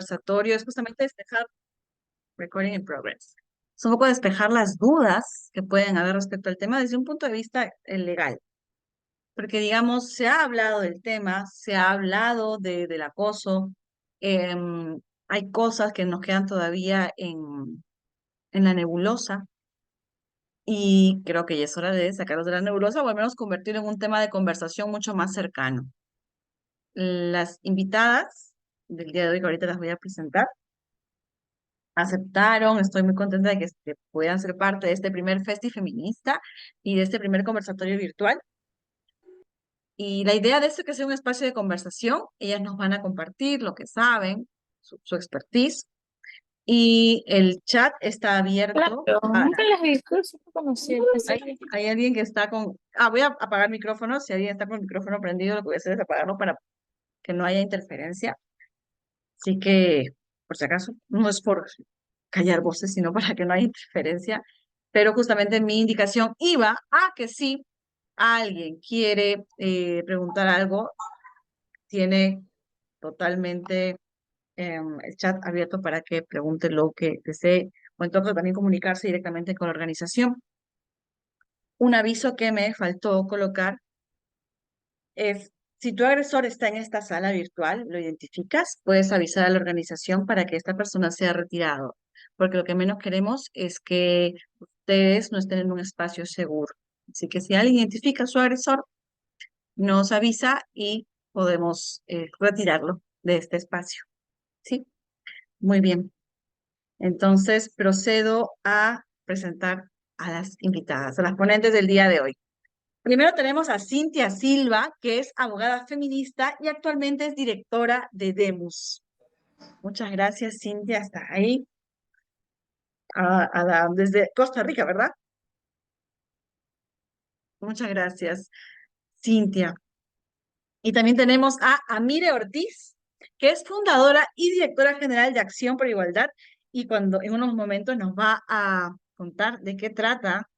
conversatorio es justamente despejar, recording in progress. Es un poco despejar las dudas que pueden haber respecto al tema desde un punto de vista legal. Porque, digamos, se ha hablado del tema, se ha hablado del acoso, em, hay cosas que nos quedan todavía en la nebulosa y creo que ya es hora de sacarlos de la nebulosa o al menos convertirlo en un tema de conversación mucho más cercano. Las invitadas del día de hoy, que ahorita las voy a presentar, aceptaron, estoy muy contenta de que puedan ser parte de este primer Festi Feminista y de este primer conversatorio virtual. Y la idea de esto es que sea un espacio de conversación. Ellas nos van a compartir lo que saben, su expertise. Y el chat está abierto Claro, para... nunca las he visto, sí me conocí el Hay alguien que está con... Ah, voy a apagar el micrófono. Si alguien está con el micrófono prendido, lo que voy a hacer es apagarlo para que no haya interferencia. Así que, por si acaso, no es por callar voces, sino para que no haya interferencia. Pero justamente mi indicación iba a que si alguien quiere preguntar algo, tiene totalmente el chat abierto para que pregunte lo que desee o en todo caso también comunicarse directamente con la organización. Un aviso que me faltó colocar es, si tu agresor está en esta sala virtual, lo identificas, puedes avisar a la organización para que esta persona sea retirado, porque lo que menos queremos es que ustedes no estén en un espacio seguro. Así que si alguien identifica a su agresor, nos avisa y podemos retirarlo de este espacio. ¿Sí? Muy bien. Entonces procedo a presentar a las invitadas, a las ponentes del día de hoy. Primero tenemos a Cintia Silva, que es abogada feminista y actualmente es directora de Demus. Muchas gracias, Cintia, hasta ahí. Desde Costa Rica, ¿verdad? Muchas gracias, Cintia. Y también tenemos a Amire Ortiz, que es fundadora y directora general de Acción por Igualdad, y cuando en unos momentos nos va a contar de qué trata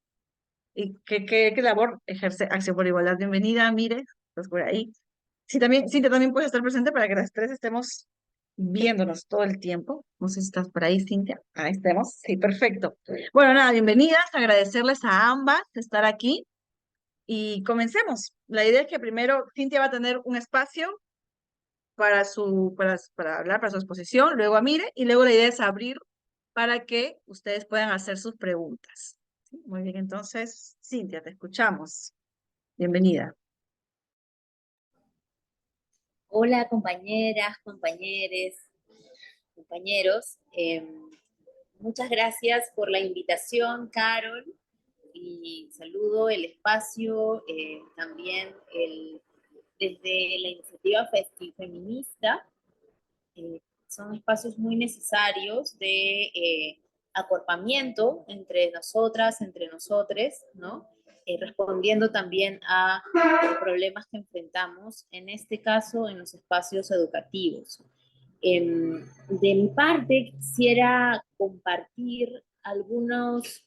y qué labor ejerce Acción por Igualdad. Bienvenida, Amire, estás por ahí. Sí, también, Cintia también puede estar presente para que las tres estemos viéndonos todo el tiempo. No sé si estás por ahí, Cintia. Ahí estemos. Sí, perfecto. Bueno, nada, bienvenidas. Agradecerles a ambas de estar aquí y comencemos. La idea es que primero Cintia va a tener un espacio para hablar, para su exposición, luego a Mire, y luego la idea es abrir para que ustedes puedan hacer sus preguntas. ¿Sí? Muy bien, entonces, Cintia, te escuchamos. Bienvenida. Hola compañeras, compañeros. Muchas gracias por la invitación, Carol, y saludo el espacio, también desde la iniciativa Feminista. Son espacios muy necesarios de acorpamiento entre nosotras, entre nosotres, ¿no? Respondiendo también a los problemas que enfrentamos, en este caso en los espacios educativos. De mi parte, quisiera compartir algunos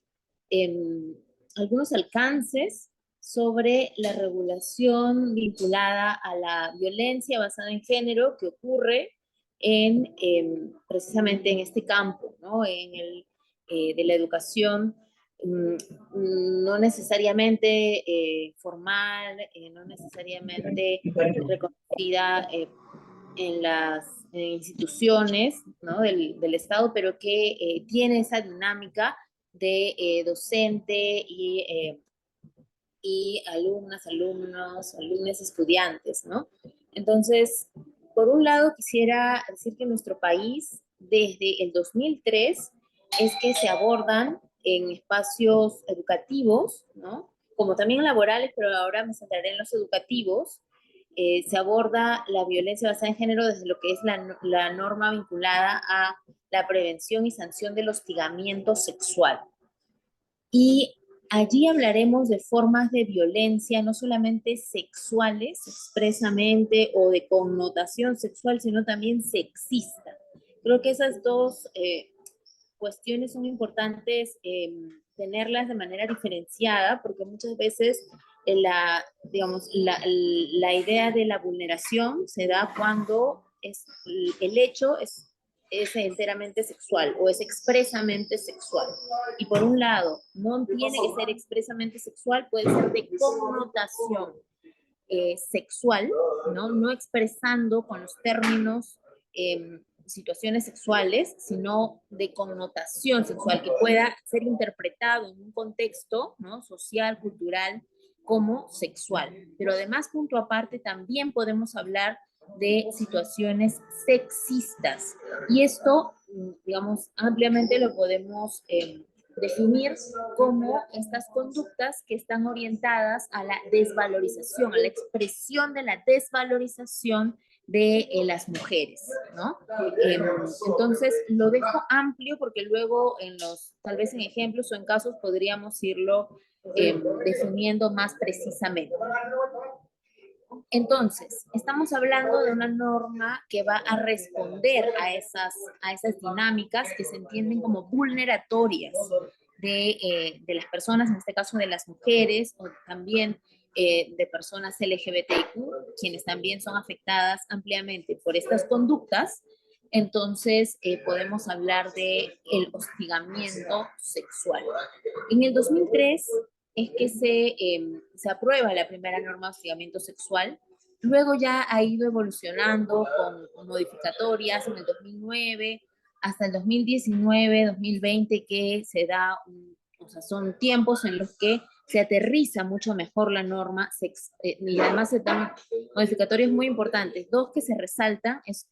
alcances sobre la regulación vinculada a la violencia basada en género que ocurre precisamente en este campo, ¿no? En el de la educación no necesariamente formal, no necesariamente reconocida en las instituciones, ¿no? del Estado, pero que tiene esa dinámica de docente y alumnas, alumnos, alumnos, estudiantes, ¿no? Entonces, por un lado, quisiera decir que en nuestro país, desde el 2003, es que se abordan en espacios educativos, ¿no? Como también laborales, pero ahora me centraré en los educativos, se aborda la violencia basada en género desde lo que es la norma vinculada a la prevención y sanción del hostigamiento sexual. Y allí hablaremos de formas de violencia, no solamente sexuales expresamente o de connotación sexual, sino también sexista. Creo que esas dos cuestiones son importantes tenerlas de manera diferenciada, porque muchas veces digamos, la idea de la vulneración se da cuando el hecho es es enteramente sexual o es expresamente sexual. Y por un lado, no tiene que ser expresamente sexual, puede ser de connotación sexual, ¿no? No expresando con los términos situaciones sexuales, sino de connotación sexual, que pueda ser interpretado en un contexto, ¿no? Social, cultural, como sexual. Pero además, punto aparte, también podemos hablar de situaciones sexistas. Y esto, digamos, ampliamente lo podemos definir como estas conductas que están orientadas a la desvalorización, a la expresión de la desvalorización de las mujeres, ¿no? Entonces, lo dejo amplio porque luego tal vez en ejemplos o en casos podríamos irlo definiendo más precisamente. Entonces, estamos hablando de una norma que va a responder a esas dinámicas que se entienden como vulneratorias de las personas, en este caso de las mujeres, o también de personas LGBTQ, quienes también son afectadas ampliamente por estas conductas. Entonces, podemos hablar de el hostigamiento sexual. En el 2003 es que se aprueba la primera norma de hostigamiento sexual. Luego ya ha ido evolucionando con modificatorias en el 2009 hasta el 2019, 2020, que se da, o sea, son tiempos en los que se aterriza mucho mejor la norma y además se dan modificatorias muy importantes. Dos que se resaltan es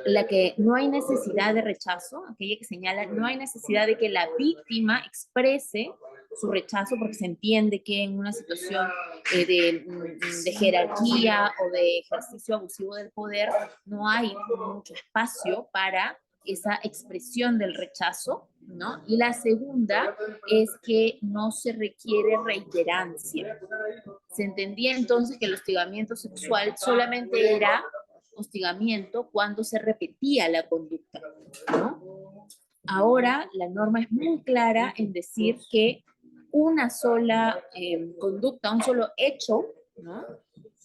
la que no hay necesidad de rechazo, aquella que señala no hay necesidad de que la víctima exprese su rechazo porque se entiende que en una situación de jerarquía o de ejercicio abusivo del poder no hay mucho espacio para esa expresión del rechazo, ¿no? Y la segunda es que no se requiere reiterancia. Se entendía entonces que el hostigamiento sexual solamente era hostigamiento cuando se repetía la conducta, ¿no? Ahora la norma es muy clara en decir que una sola conducta, un solo hecho, ¿no?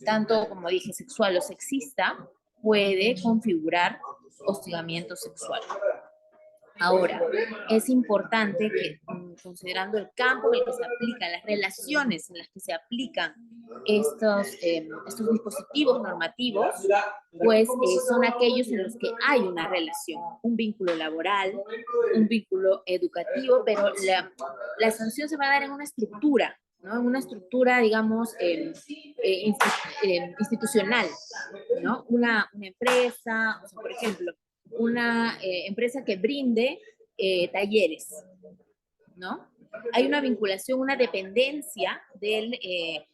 Tanto como dije sexual o sexista, puede configurar hostigamiento sexual. Ahora, es importante que, considerando el campo en el que se aplican, las relaciones en las que se aplican estos dispositivos normativos, pues son aquellos en los que hay una relación, un vínculo laboral, un vínculo educativo, pero la sanción se va a dar en una estructura, ¿no? En una estructura, digamos, institucional, ¿no? Una empresa, o sea, por ejemplo, una empresa que brinde talleres, ¿no? Hay una vinculación, una dependencia de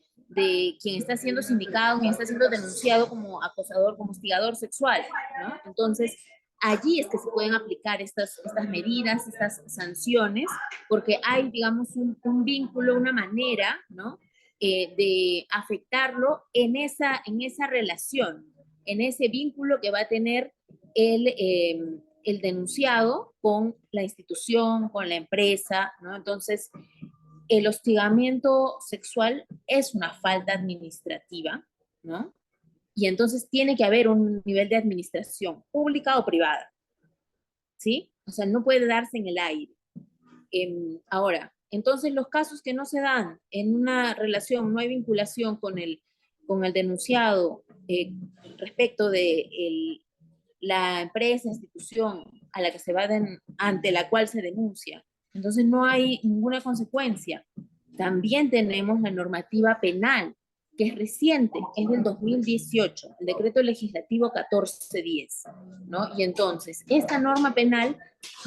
quien está siendo sindicado, quien está siendo denunciado como acosador, como hostigador sexual, ¿no? Entonces, allí es que se pueden aplicar estas medidas, estas sanciones, porque hay, digamos, un vínculo, una manera, ¿no? De afectarlo en esa relación, en ese vínculo que va a tener el denunciado con la institución, con la empresa, ¿no? Entonces, el hostigamiento sexual es una falta administrativa, ¿no? Y entonces tiene que haber un nivel de administración pública o privada, ¿sí? O sea, no puede darse en el aire. Ahora, entonces los casos que no se dan en una relación, no hay vinculación con el denunciado respecto de la empresa, institución a la que se va ante la cual se denuncia. Entonces no hay ninguna consecuencia. También tenemos la normativa penal, que es reciente, es del 2018, el decreto legislativo 1410, ¿no? Y entonces, esta norma penal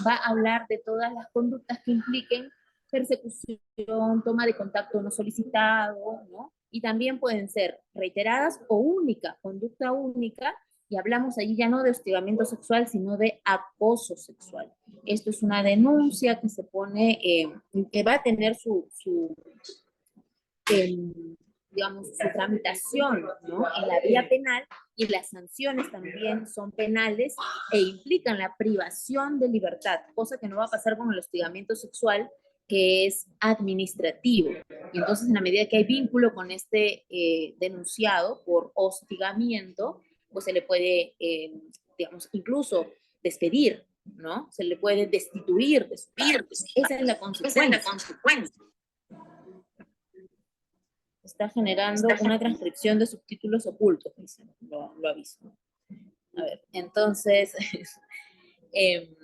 va a hablar de todas las conductas que impliquen persecución, toma de contacto no solicitado, ¿no? Y también pueden ser reiteradas o única, conducta única, y hablamos allí ya no de hostigamiento sexual, sino de acoso sexual. Esto es una denuncia que se pone, que va a tener digamos, su tramitación, ¿no? En la vía penal, y las sanciones también son penales e implican la privación de libertad, cosa que no va a pasar con el hostigamiento sexual, que es administrativo. Y entonces, en la medida que hay vínculo con este denunciado por hostigamiento, pues se le puede, digamos, incluso despedir, ¿no? Se le puede destituir de su cargo. Esa es la consecuencia. Está generando una transcripción de subtítulos ocultos, dicen, lo aviso. A ver, entonces, eh,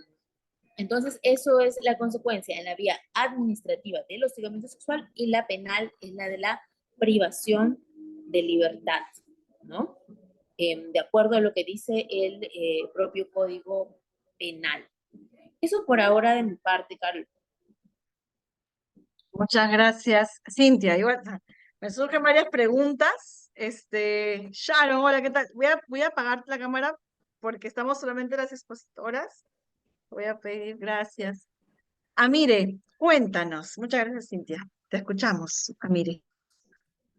entonces eso es la consecuencia en la vía administrativa del hostigamiento sexual, y la penal es la de la privación de libertad, ¿no? De acuerdo a lo que dice el propio Código Penal. Eso por ahora de mi parte, Carlos. Muchas gracias, Cintia. Igual, me surgen varias preguntas. Sharon, hola, ¿qué tal? Voy a apagar la cámara porque estamos solamente las expositoras. Voy a pedir gracias. Amire, cuéntanos. Muchas gracias, Cintia. Te escuchamos, Amire.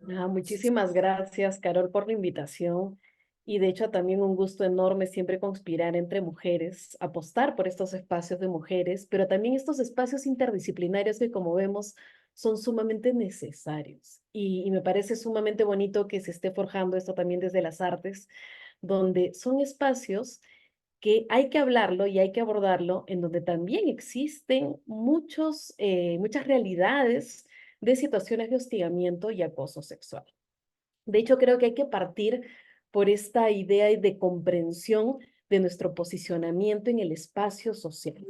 Muchísimas gracias, Carol, por la invitación. Y de hecho también un gusto enorme siempre conspirar entre mujeres, apostar por estos espacios de mujeres, pero también estos espacios interdisciplinarios que, como vemos, son sumamente necesarios. Y me parece sumamente bonito que se esté forjando esto también desde las artes, donde son espacios que hay que hablarlo y hay que abordarlo, en donde también existen muchas realidades de situaciones de hostigamiento y acoso sexual. De hecho, creo que hay que partir por esta idea de comprensión de nuestro posicionamiento en el espacio social,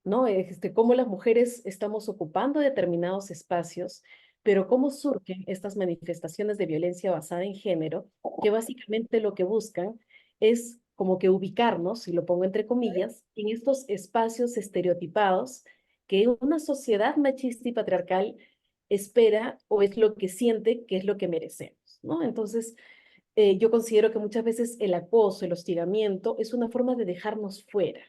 ¿no? Cómo las mujeres estamos ocupando determinados espacios, pero cómo surgen estas manifestaciones de violencia basada en género, que básicamente lo que buscan es como que ubicarnos, y lo pongo entre comillas, en estos espacios estereotipados que una sociedad machista y patriarcal espera o es lo que siente que es lo que merecemos, ¿no? Entonces, yo considero que muchas veces el acoso, el hostigamiento, es una forma de dejarnos fuera,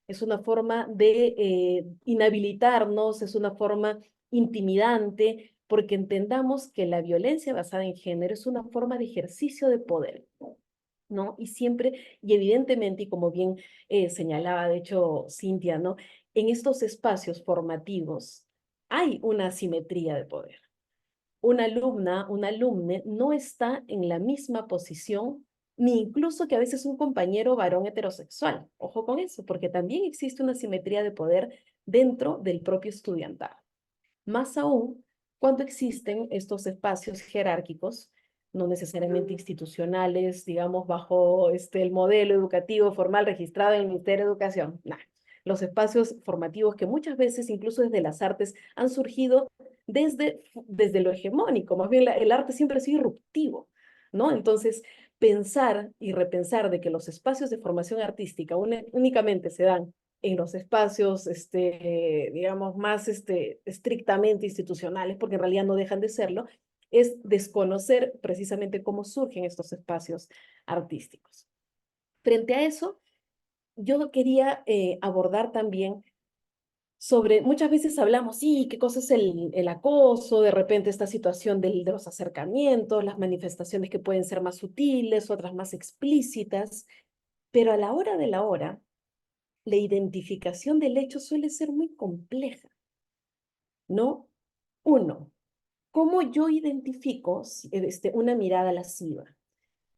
es una forma de inhabilitarnos, es una forma intimidante, porque entendamos que la violencia basada en género es una forma de ejercicio de poder, ¿no? Y siempre, y evidentemente, y como bien señalaba, de hecho, Cintia, ¿no? En estos espacios formativos hay una asimetría de poder. Una alumna, un alumne no está en la misma posición, ni incluso que a veces un compañero varón heterosexual. Ojo con eso, porque también existe una asimetría de poder dentro del propio estudiantado. Más aún cuando existen estos espacios jerárquicos, no necesariamente institucionales, digamos, bajo el modelo educativo formal registrado en el Ministerio de Educación. Nah. Los espacios formativos que muchas veces, incluso desde las artes, han surgido desde lo hegemónico. Más bien, el arte siempre ha sido irruptivo, ¿no? Entonces, pensar y repensar de que los espacios de formación artística únicamente se dan en los espacios, digamos, más estrictamente institucionales, porque en realidad no dejan de serlo, es desconocer precisamente cómo surgen estos espacios artísticos. Frente a eso, yo quería abordar también sobre, muchas veces hablamos, sí, qué cosa es el acoso, de repente esta situación de los acercamientos, las manifestaciones que pueden ser más sutiles, otras más explícitas, pero a la hora de la hora, la identificación del hecho suele ser muy compleja, ¿no? Uno, ¿cómo yo identifico una mirada lasciva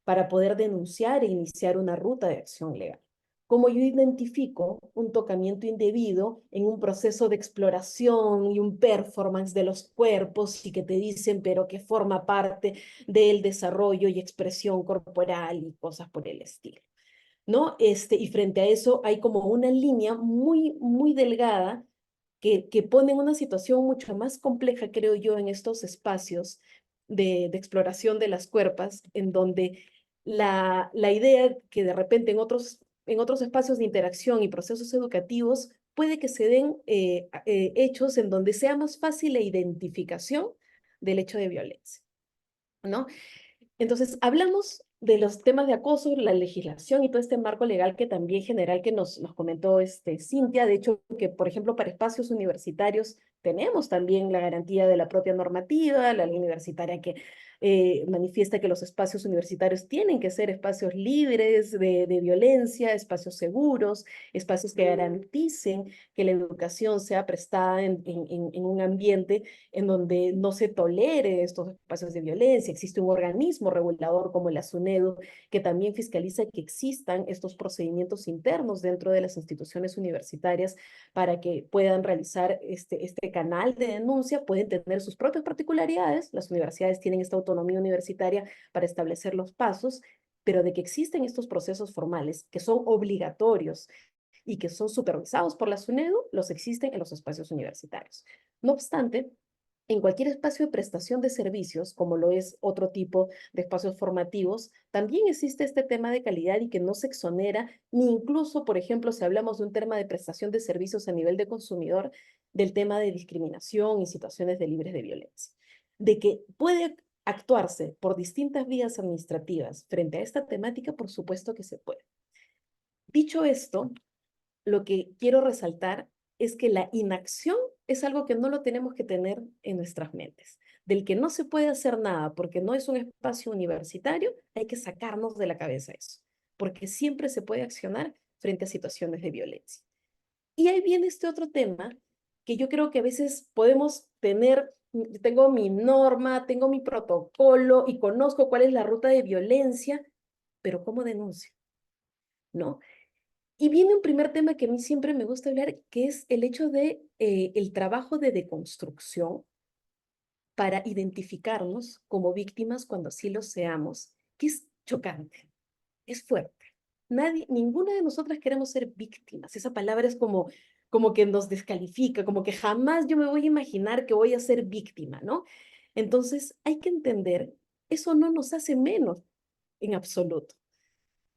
para poder denunciar e iniciar una ruta de acción legal? ¿Cómo yo identifico un tocamiento indebido en un proceso de exploración y un performance de los cuerpos y que te dicen, pero que forma parte del desarrollo y expresión corporal y cosas por el estilo? ¿No? Y frente a eso hay como una línea muy, muy delgada que pone en una situación mucho más compleja, creo yo, en estos espacios de exploración de las cuerpas, en donde la idea que de repente en otros espacios de interacción y procesos educativos puede que se den hechos en donde sea más fácil la identificación del hecho de violencia, ¿no? Entonces, hablamos de los temas de acoso, la legislación y todo este marco legal que también general que nos comentó Cintia. De hecho, que por ejemplo para espacios universitarios tenemos también la garantía de la propia normativa, la ley universitaria que manifiesta que los espacios universitarios tienen que ser espacios libres de violencia, espacios seguros, espacios que garanticen que la educación sea prestada en un ambiente en donde no se tolere estos espacios de violencia. Existe un organismo regulador como la SUNEDU que también fiscaliza que existan estos procedimientos internos dentro de las instituciones universitarias para que puedan realizar este canal de denuncia. Pueden tener sus propias particularidades, las universidades tienen esta autonomía universitaria para establecer los pasos, pero de que existen estos procesos formales que son obligatorios y que son supervisados por la SUNEDU, los existen en los espacios universitarios. No obstante, en cualquier espacio de prestación de servicios, como lo es otro tipo de espacios formativos, también existe este tema de calidad y que no se exonera, ni incluso, por ejemplo, si hablamos de un tema de prestación de servicios a nivel de consumidor, del tema de discriminación y situaciones de libres de violencia. De que puede actuarse por distintas vías administrativas frente a esta temática, por supuesto que se puede. Dicho esto, lo que quiero resaltar es que la inacción es algo que no lo tenemos que tener en nuestras mentes. Del que no se puede hacer nada porque no es un espacio universitario, hay que sacarnos de la cabeza eso, porque siempre se puede accionar frente a situaciones de violencia. Y ahí viene este otro tema que yo creo que a veces podemos tener, tengo mi norma, tengo mi protocolo y conozco cuál es la ruta de violencia, pero ¿cómo denuncio? ¿No? Y viene un primer tema que a mí siempre me gusta hablar, que es el hecho de el trabajo de deconstrucción para identificarnos como víctimas cuando así lo seamos, que es chocante, es fuerte. Nadie, ninguna de nosotras queremos ser víctimas. Esa palabra es como que nos descalifica, como que jamás yo me voy a imaginar que voy a ser víctima, ¿no? Entonces hay que entender, eso no nos hace menos en absoluto.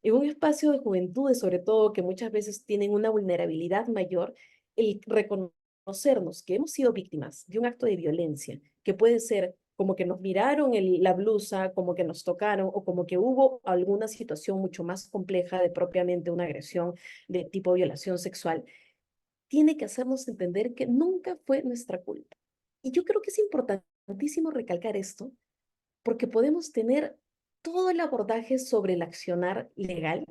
En un espacio de juventudes, sobre todo, que muchas veces tienen una vulnerabilidad mayor, el reconocernos que hemos sido víctimas de un acto de violencia, que puede ser como que nos miraron la blusa, como que nos tocaron, o como que hubo alguna situación mucho más compleja de propiamente una agresión de tipo violación sexual, tiene que hacernos entender que nunca fue nuestra culpa. Y yo creo que es importantísimo recalcar esto, porque podemos tener todo el abordaje sobre el accionar legal,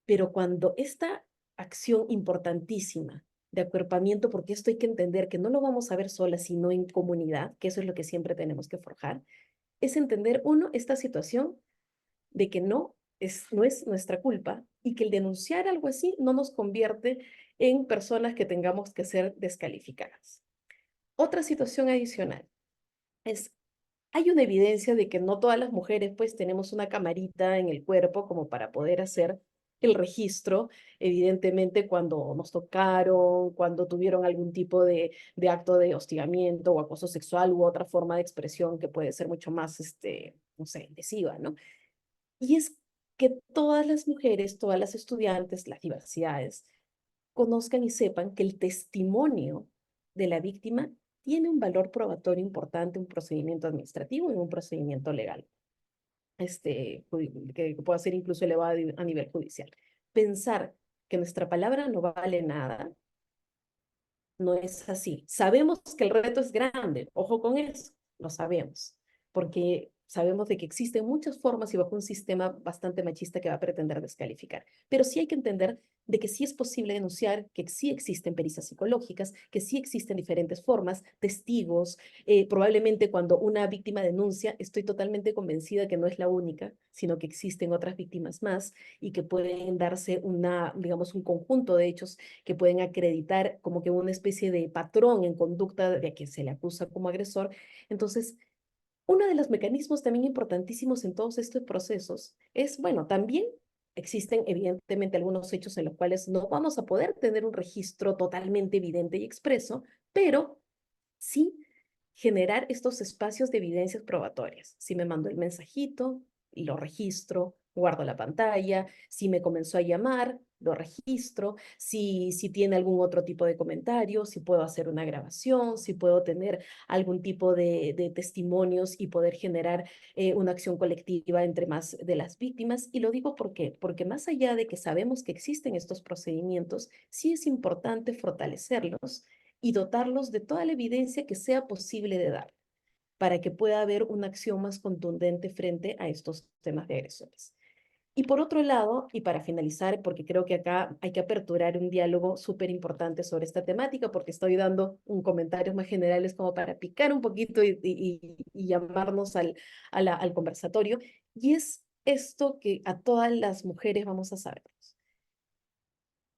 pero cuando esta acción importantísima de acuerpamiento, porque esto hay que entender que no lo vamos a ver sola, sino en comunidad, que eso es lo que siempre tenemos que forjar, es entender, uno, esta situación de que no es nuestra culpa y que el denunciar algo así no nos convierte en personas que tengamos que ser descalificadas. Otra situación adicional es, hay una evidencia de que no todas las mujeres pues tenemos una camarita en el cuerpo como para poder hacer el registro, evidentemente cuando nos tocaron, cuando tuvieron algún tipo de acto de hostigamiento o acoso sexual u otra forma de expresión que puede ser mucho más, no sé, lesiva, ¿no? Y es que todas las mujeres, todas las estudiantes, las diversidades, conozcan y sepan que el testimonio de la víctima tiene un valor probatorio importante en un procedimiento administrativo y en un procedimiento legal, que pueda ser incluso elevado a nivel judicial. Pensar que nuestra palabra no vale nada no es así. Sabemos que el reto es grande, ojo con eso, lo sabemos, porque sabemos de que existen muchas formas y bajo un sistema bastante machista que va a pretender descalificar. Pero sí hay que entender de que sí es posible denunciar, que sí existen pericias psicológicas, que sí existen diferentes formas, testigos. Probablemente cuando una víctima denuncia, estoy totalmente convencida que no es la única, sino que existen otras víctimas más y que pueden darse digamos, un conjunto de hechos que pueden acreditar como que una especie de patrón en conducta de a quien se le acusa como agresor. Entonces, uno de los mecanismos también importantísimos en todos estos procesos es, bueno, también existen evidentemente algunos hechos en los cuales no vamos a poder tener un registro totalmente evidente y expreso, pero sí generar estos espacios de evidencias probatorias. Si me mandó el mensajito, lo registro, guardo la pantalla, si me comenzó a llamar, lo registro, si tiene algún otro tipo de comentario, si puedo hacer una grabación, si puedo tener algún tipo de testimonios y poder generar una acción colectiva entre más de las víctimas. Y lo digo porque más allá de que sabemos que existen estos procedimientos, sí es importante fortalecerlos y dotarlos de toda la evidencia que sea posible de dar. para que pueda haber una acción más contundente frente a estos temas de agresiones. Y por otro lado, y para finalizar, porque creo que acá hay que aperturar un diálogo súper importante sobre esta temática, porque estoy dando un comentarios más generales como para picar un poquito y llamarnos al conversatorio, y es esto que a todas las mujeres vamos a saber.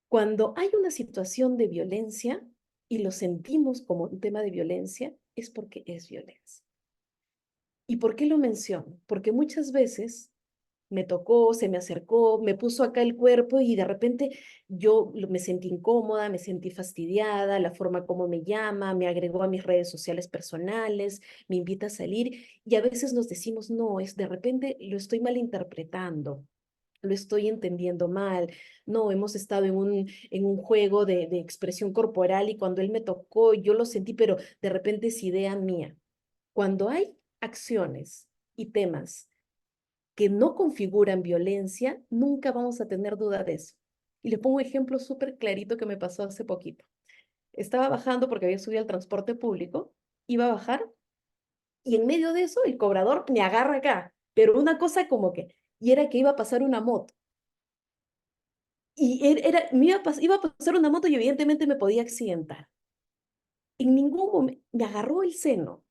Cuando hay una situación de violencia y lo sentimos como un tema de violencia, es porque es violencia. ¿Y por qué lo menciono? Porque muchas veces me tocó, se me acercó, me puso acá el cuerpo y de repente me sentí incómoda, me sentí fastidiada, la forma como me llama, me agregó a mis redes sociales personales, me invita a salir y a veces nos decimos, no, es de repente lo estoy malinterpretando, lo estoy entendiendo mal, no, hemos estado en un juego de expresión corporal y cuando él me tocó, yo lo sentí, pero de repente es idea mía. Cuando hay acciones y temas que no configuran violencia, nunca vamos a tener duda de eso. Y les pongo un ejemplo súper clarito que me pasó hace poquito. Estaba bajando porque había subido al transporte público, iba a bajar y en medio de eso el cobrador me agarra acá, pero una cosa como que, y era que iba a pasar una moto. Y iba a pasar una moto y evidentemente me podía accidentar. En ningún momento me agarró el seno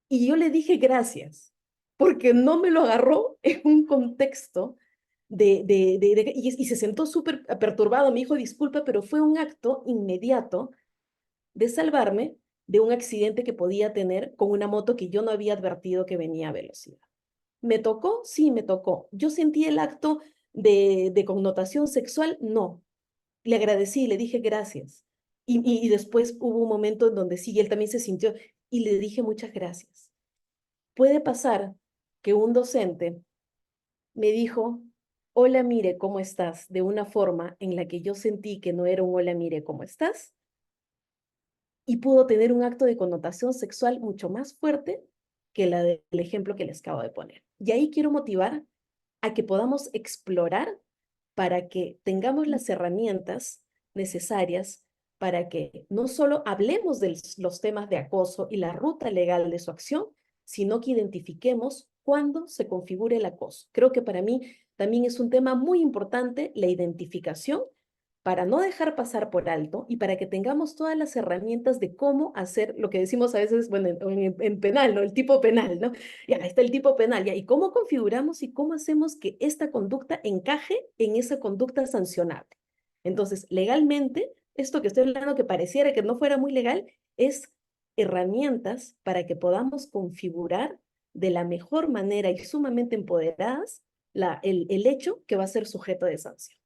y yo le dije gracias, porque no me lo agarró en un contexto y se sentó súper perturbado. Me dijo, disculpa, pero fue un acto inmediato de salvarme de un accidente que podía tener con una moto que yo no había advertido que venía a velocidad. ¿Me tocó? Sí, me tocó. ¿Yo sentí el acto de connotación sexual? No. Le agradecí, le dije gracias. Y después hubo un momento en donde sí, él también se sintió y le dije muchas gracias. Puede pasar que un docente me dijo, hola, mire, ¿cómo estás? De una forma en la que yo sentí que no era un hola, mire, ¿cómo estás? Y pudo tener un acto de connotación sexual mucho más fuerte que la del ejemplo que les acabo de poner. Y ahí quiero motivar a que podamos explorar para que tengamos las herramientas necesarias para que no solo hablemos de los temas de acoso y la ruta legal de su acción, sino que identifiquemos cuándo se configura el acoso. Creo que para mí también es un tema muy importante la identificación para no dejar pasar por alto y para que tengamos todas las herramientas de cómo hacer lo que decimos a veces, bueno, en penal, ¿no? El tipo penal, ¿no? Ya está el tipo penal, ya, y cómo configuramos y cómo hacemos que esta conducta encaje en esa conducta sancionable. Entonces, legalmente, esto que estoy hablando que pareciera que no fuera muy legal, es herramientas para que podamos configurar de la mejor manera y sumamente empoderadas el hecho que va a ser sujeto de sanción.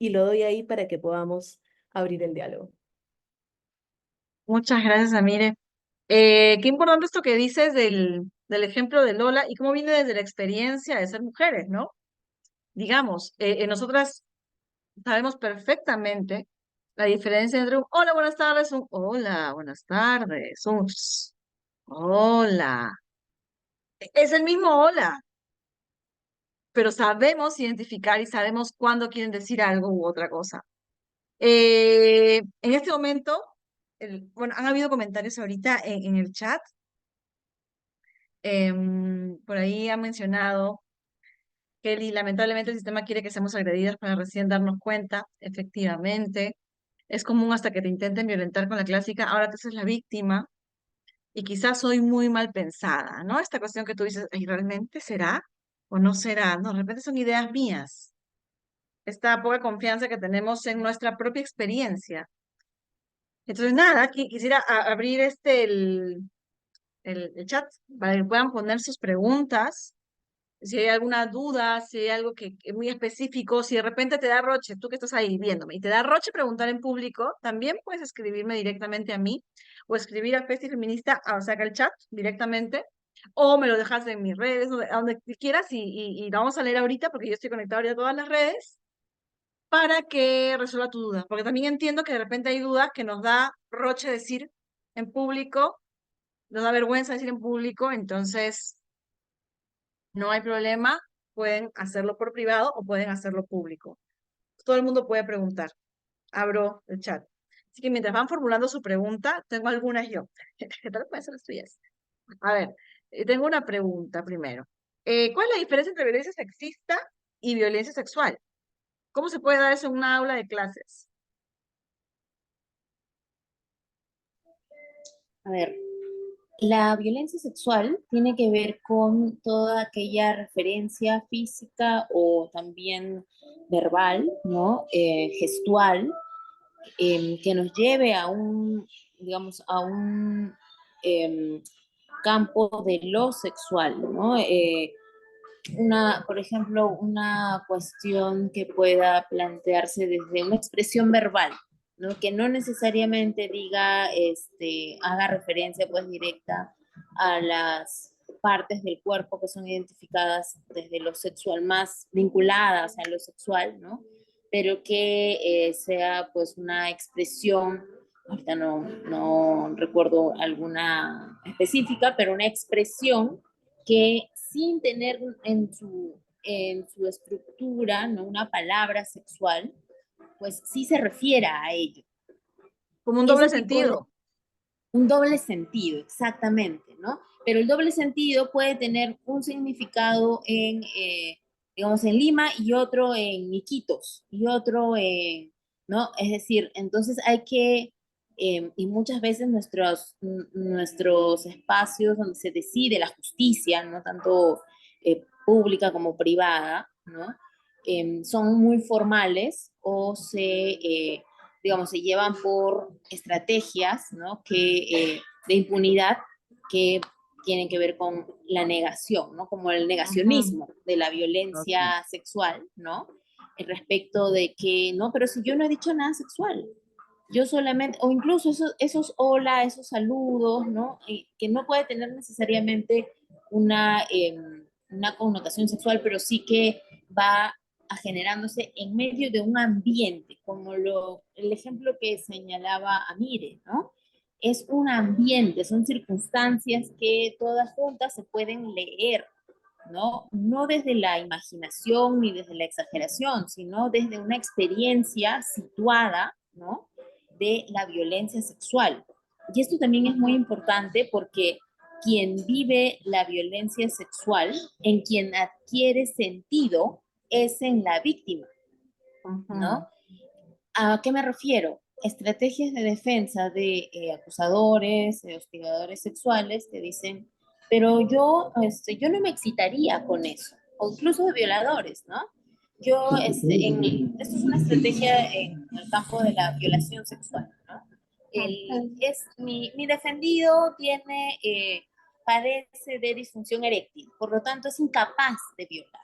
Y lo doy ahí para que podamos abrir el diálogo. Muchas gracias, Amire. Qué importante esto que dices del ejemplo de Lola y cómo viene desde la experiencia de ser mujeres, ¿no? Digamos, nosotras sabemos perfectamente la diferencia entre un hola, buenas tardes, un hola, buenas tardes, un hola. Es el mismo hola, pero sabemos identificar y sabemos cuándo quieren decir algo u otra cosa. En este momento, bueno, han habido comentarios ahorita en el chat. Por ahí ha mencionado Kelly, lamentablemente el sistema quiere que seamos agredidas para recién darnos cuenta. Efectivamente, es común hasta que te intenten violentar con la clásica, ahora tú eres la víctima y quizás soy muy mal pensada, ¿no? Esta cuestión que tú dices, ¿y realmente será o no será? No, de repente son ideas mías. Esta poca confianza que tenemos en nuestra propia experiencia. Entonces, nada, quisiera abrir el chat para que puedan poner sus preguntas. Si hay alguna duda, si hay algo que es muy específico, si de repente te da roche, tú que estás ahí viéndome, y te da roche preguntar en público, también puedes escribirme directamente a mí o escribir a Festi Feminista, o sea, acá el chat directamente, o me lo dejas en mis redes, a donde quieras, y lo vamos a leer ahorita porque yo estoy conectada ahorita a todas las redes para que resuelva tu duda. Porque también entiendo que de repente hay dudas que nos da roche decir en público, nos da vergüenza decir en público, entonces no hay problema, pueden hacerlo por privado o pueden hacerlo público. Todo el mundo puede preguntar. Abro el chat. Así que mientras van formulando su pregunta, tengo algunas yo. ¿Qué tal pueden ser las tuyas? A ver, Tengo una pregunta primero. ¿Cuál es la diferencia entre violencia sexista y violencia sexual? ¿Cómo se puede dar eso en una aula de clases? A ver, la violencia sexual tiene que ver con toda aquella referencia física o también verbal, ¿no? Gestual, que nos lleve a un, digamos, a un em, campo de lo sexual, ¿no? Por ejemplo, una cuestión que pueda plantearse desde una expresión verbal, ¿no? Que no necesariamente diga, haga referencia pues directa a las partes del cuerpo que son identificadas desde lo sexual, más vinculadas a lo sexual, ¿no? Pero que sea pues una expresión, ahorita no recuerdo alguna específica, pero una expresión que sin tener en su estructura, ¿no? Una palabra sexual, pues sí se refiere a ello. Como un doble Ese tipo de, sentido. un doble sentido, exactamente, ¿no? Pero el doble sentido puede tener un significado digamos, en Lima y otro en Iquitos y otro ¿no? Es decir, entonces hay que, y muchas veces nuestros espacios donde se decide la justicia, no tanto pública como privada, ¿no? Son muy formales o digamos, se llevan por estrategias, ¿no? De impunidad que tienen que ver con la negación, ¿no? Como el Ujú. negacionismo de la Ok. violencia sexual, ¿no? Respecto de que, no, pero si yo no he dicho nada sexual, yo solamente, o incluso esos hola, esos saludos, ¿no? Que no puede tener necesariamente una connotación sexual, pero sí que va generándose en medio de un ambiente, como el ejemplo que señalaba Amire, ¿no? Es un ambiente, son circunstancias que todas juntas se pueden leer, ¿no? No desde la imaginación ni desde la exageración, sino desde una experiencia situada, ¿no? De la violencia sexual. Y esto también es muy importante porque quien vive la violencia sexual, en quien adquiere sentido, es en la víctima, Ujú. ¿no? ¿A qué me refiero? Estrategias de defensa de acusadores, de hostigadores sexuales que dicen, pero yo no me excitaría con eso, o incluso de violadores, ¿no? Esto es una estrategia en el campo de la violación sexual, ¿no? Mi defendido padece de disfunción eréctil, por lo tanto es incapaz de violar,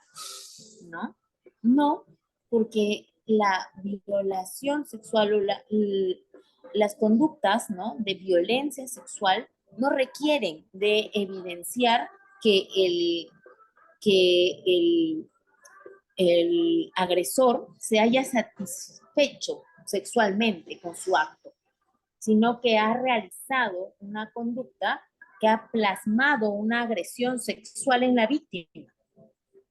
¿no? No, porque la violación sexual o las conductas, ¿no? De violencia sexual no requieren de evidenciar que el agresor se haya satisfecho sexualmente con su acto, sino que ha realizado una conducta que ha plasmado una agresión sexual en la víctima,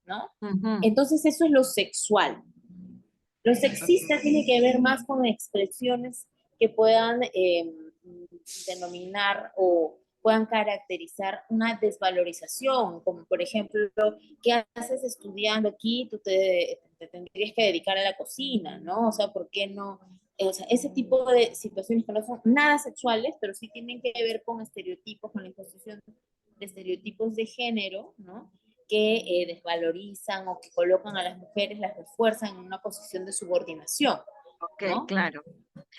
¿no? Ujú. Entonces eso es lo sexual. Lo sexista tiene que ver más con expresiones que puedan denominar o puedan caracterizar una desvalorización, como por ejemplo, ¿qué haces estudiando aquí? Te tendrías que dedicar a la cocina, ¿no? O sea, ¿por qué no? O sea, ese tipo de situaciones que no son nada sexuales, pero sí tienen que ver con estereotipos, con la imposición de estereotipos de género, ¿no? Que desvalorizan o que colocan a las mujeres, las refuerzan en una posición de subordinación, Ok, ¿no? claro.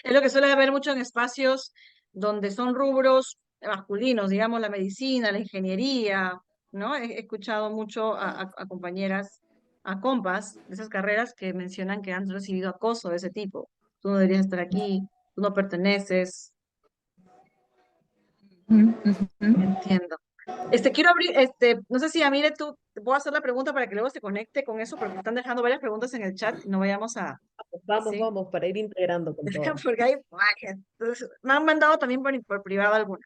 Es lo que suele haber mucho en espacios donde son rubros masculinos, digamos la medicina, la ingeniería, ¿no? He escuchado mucho a compañeras, a compas de esas carreras que mencionan que han recibido acoso de ese tipo. Tú no deberías estar aquí, tú no perteneces. Uh -huh. Entiendo. Quiero abrir, no sé si Amire, tú, te puedo hacer la pregunta para que luego se conecte con eso, porque me están dejando varias preguntas en el chat y no vayamos a, Vamos, ¿sí? vamos, para ir integrando con todo. Porque hay varias. Entonces, me han mandado también por privado algunas.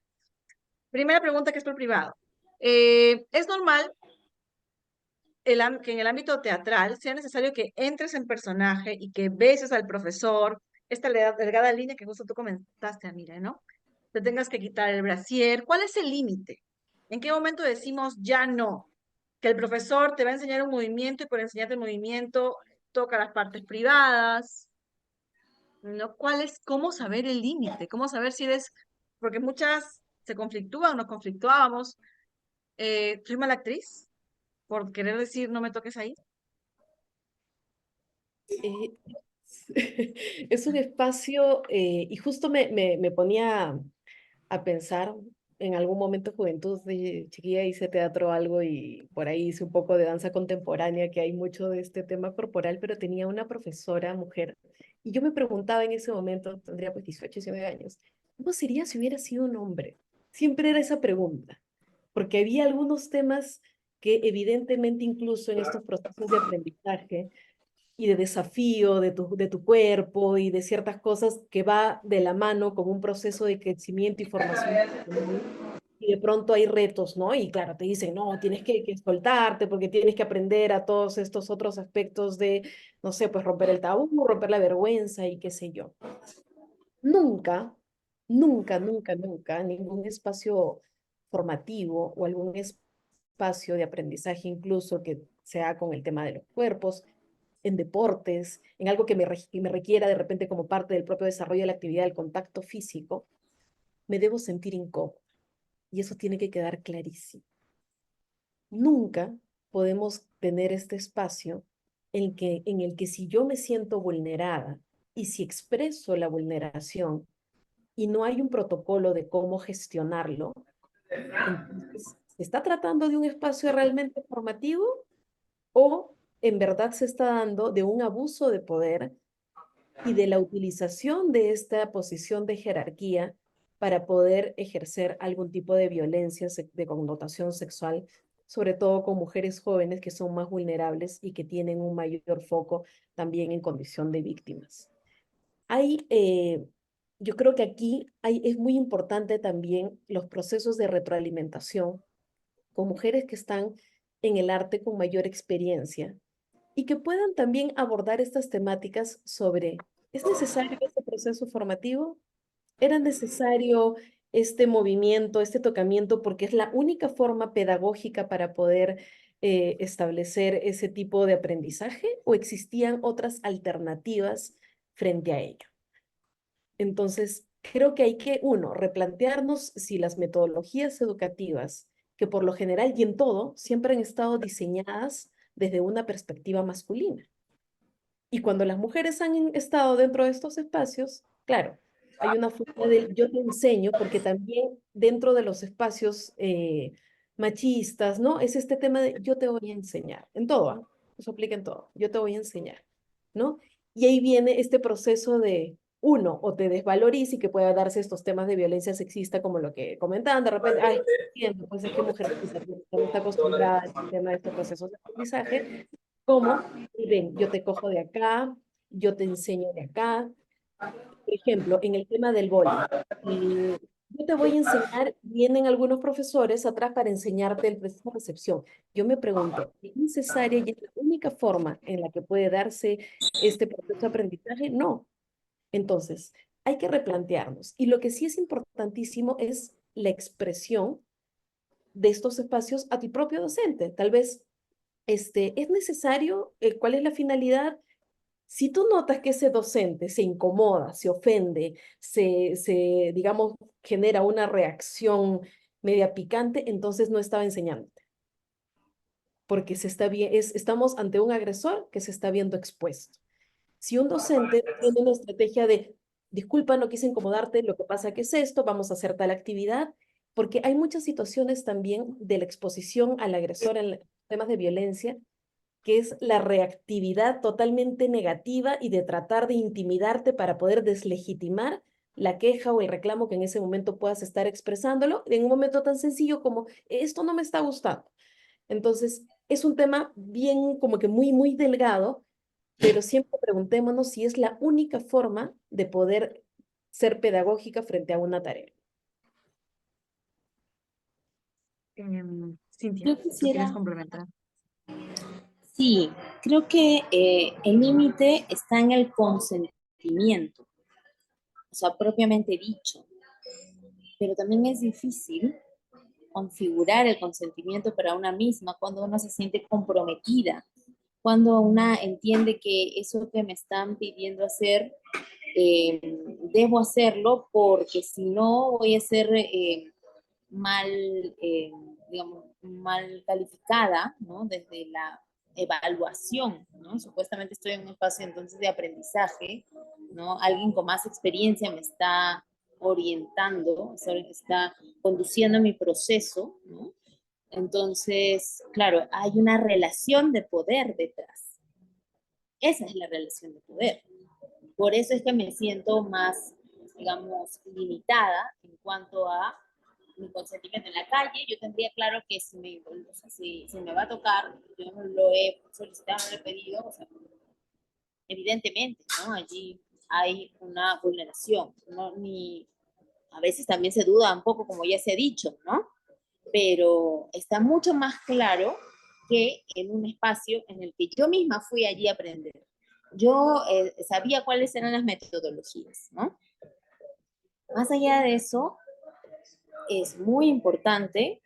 Primera pregunta que es por privado. ¿Es normal que en el ámbito teatral sea necesario que entres en personaje y que beses al profesor, esta delgada línea que justo tú comentaste, Amira, ¿no? Te tengas que quitar el brasier. ¿Cuál es el límite? ¿En qué momento decimos ya no? Que el profesor te va a enseñar un movimiento y por enseñarte el movimiento toca las partes privadas, ¿no? ¿Cómo saber el límite? ¿Cómo saber si eres, porque muchas se conflictúan, nos conflictuábamos, soy mala actriz por querer decir no me toques ahí? Eh, es un espacio, y justo me ponía a pensar, en algún momento de juventud, de chiquilla hice teatro o algo y por ahí hice un poco de danza contemporánea, que hay mucho de este tema corporal, pero tenía una profesora mujer y yo me preguntaba en ese momento, tendría pues 18, 19 años, ¿cómo sería si hubiera sido un hombre? Siempre era esa pregunta, porque había algunos temas que evidentemente incluso en estos procesos de aprendizaje y de desafío de tu cuerpo y de ciertas cosas que va de la mano con un proceso de crecimiento y formación personal. Y de pronto hay retos, ¿no? Y claro, te dicen, no, tienes que soltarte porque tienes que aprender a todos estos otros aspectos de, no sé, pues romper el tabú, romper la vergüenza y qué sé yo. Nunca, nunca, ningún espacio formativo o algún espacio de aprendizaje incluso que sea con el tema de los cuerpos, en deportes, en algo que me requiera de repente como parte del propio desarrollo de la actividad del contacto físico, me debo sentir incómodo. Y eso tiene que quedar clarísimo. Nunca podemos tener este espacio en el que si yo me siento vulnerada y si expreso la vulneración y no hay un protocolo de cómo gestionarlo, entonces, ¿se está tratando de un espacio realmente formativo o en verdad se está dando de un abuso de poder y de la utilización de esta posición de jerarquía para poder ejercer algún tipo de violencia de connotación sexual, sobre todo con mujeres jóvenes que son más vulnerables y que tienen un mayor foco también en condición de víctimas? Hay, yo creo que aquí es muy importante también los procesos de retroalimentación con mujeres que están en el arte con mayor experiencia y que puedan también abordar estas temáticas sobre, ¿es necesario este proceso formativo? ¿Era necesario este movimiento, este tocamiento, porque es la única forma pedagógica para poder establecer ese tipo de aprendizaje o existían otras alternativas frente a ello? Entonces, creo que hay que, uno, replantearnos si las metodologías educativas, que por lo general y en todo, siempre han estado diseñadas desde una perspectiva masculina. Y cuando las mujeres han estado dentro de estos espacios, claro, hay una forma de yo te enseño, porque también dentro de los espacios machistas, ¿no? Es este tema de yo te voy a enseñar, en todo, ¿ah? Eso aplica en todo, yo te voy a enseñar, ¿no? Y ahí viene este proceso de, uno, o te desvaloriza y que pueda darse estos temas de violencia sexista, como lo que comentaban, de repente, ay, entiendo, pues es que mujercita no está acostumbrada a este tema de estos procesos de aprendizaje, ¿cómo? Y ven, yo te cojo de acá, yo te enseño de acá. Por ejemplo, en el tema del boli, yo te voy a enseñar, vienen algunos profesores atrás para enseñarte el proceso de recepción. Yo me pregunto, ¿es necesaria y es la única forma en la que puede darse este proceso de aprendizaje? No. Entonces, hay que replantearnos. Y lo que sí es importantísimo es la expresión de estos espacios a tu propio docente. Tal vez es necesario, ¿cuál es la finalidad? Si tú notas que ese docente se incomoda, se ofende, digamos, genera una reacción media picante, entonces no estaba enseñándote, porque estamos ante un agresor que se está viendo expuesto. Si un docente tiene una estrategia de, disculpa, no quise incomodarte, lo que pasa que es esto, vamos a hacer tal actividad, porque hay muchas situaciones también de la exposición al agresor en temas de violencia que es la reactividad totalmente negativa y de tratar de intimidarte para poder deslegitimar la queja o el reclamo que en ese momento puedas estar expresándolo, en un momento tan sencillo como esto no me está gustando. Entonces, es un tema bien como que muy delgado, pero siempre preguntémonos si es la única forma de poder ser pedagógica frente a una tarea. Cintia, Yo ¿tú quieres quisiera, complementar? sí, creo que el límite está en el consentimiento, o sea, propiamente dicho, pero también es difícil configurar el consentimiento para una misma, cuando uno se siente comprometida, cuando una entiende que eso que me están pidiendo hacer, eh, debo hacerlo porque si no voy a ser mal, digamos, mal calificada, ¿no? Desde la evaluación, ¿no? Supuestamente estoy en un espacio entonces de aprendizaje, ¿no? Alguien con más experiencia me está orientando, está conduciendo mi proceso, ¿no? Entonces, claro, hay una relación de poder detrás. Esa es la relación de poder. Por eso es que me siento más, digamos, limitada en cuanto a mi consentimiento en la calle. Yo tendría claro que o sea, si me va a tocar, yo no lo he solicitado, no lo he pedido, o sea, evidentemente, ¿no? Allí hay una vulneración, ¿no? A veces también se duda un poco, como ya se ha dicho, ¿no? Pero está mucho más claro que en un espacio en el que yo misma fui allí a aprender. Yo sabía cuáles eran las metodologías, ¿no? Más allá de eso, es muy importante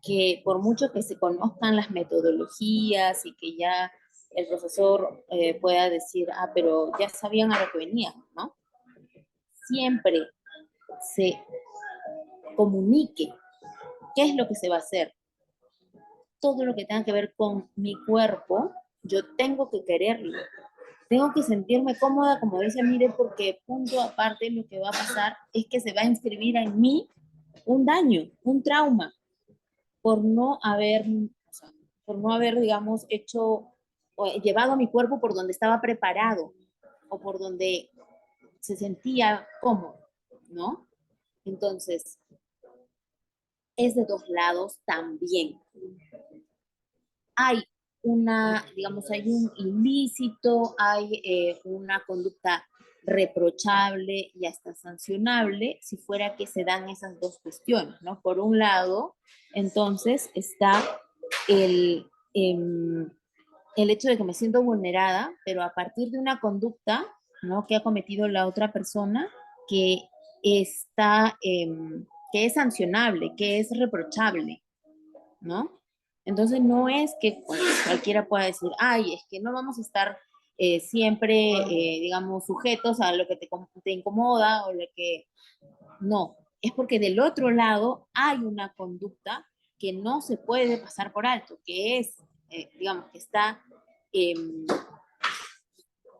que por mucho que se conozcan las metodologías y que ya el profesor pueda decir, ah, pero ya sabían a lo que venían, ¿no? Siempre se comunique qué es lo que se va a hacer. Todo lo que tenga que ver con mi cuerpo, yo tengo que quererlo. Tengo que sentirme cómoda, como dice, mire, porque punto aparte lo que va a pasar es que se va a inscribir en mí un daño, un trauma, por no haber, o sea, por no haber, digamos, hecho o llevado a mi cuerpo por donde estaba preparado o por donde se sentía cómodo, ¿no? Entonces, es de dos lados también. Hay digamos, hay un ilícito, hay una conducta reprochable y hasta sancionable si fuera que se dan esas dos cuestiones, ¿no? Por un lado, entonces está el, el hecho de que me siento vulnerada, pero a partir de una conducta, ¿no? Que ha cometido la otra persona que está, que es sancionable, que es reprochable, ¿no? Entonces no es que pues, cualquiera pueda decir, ay, es que no vamos a estar siempre, digamos, sujetos a lo que te incomoda o lo que... No, es porque del otro lado hay una conducta que no se puede pasar por alto, que es, digamos, que está eh,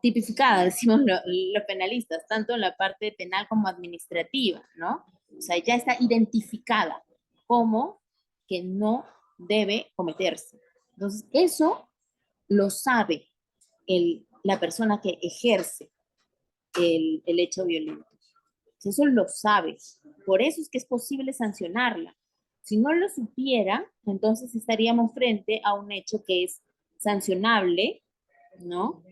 tipificada, decimos los penalistas, tanto en la parte penal como administrativa, ¿no? O sea, ya está identificada como que no debe cometerse. Entonces, eso lo sabe la persona que ejerce el hecho violento. Eso lo sabe. Por eso es que es posible sancionarla. Si no lo supiera, entonces estaríamos frente a un hecho que es sancionable, ¿no?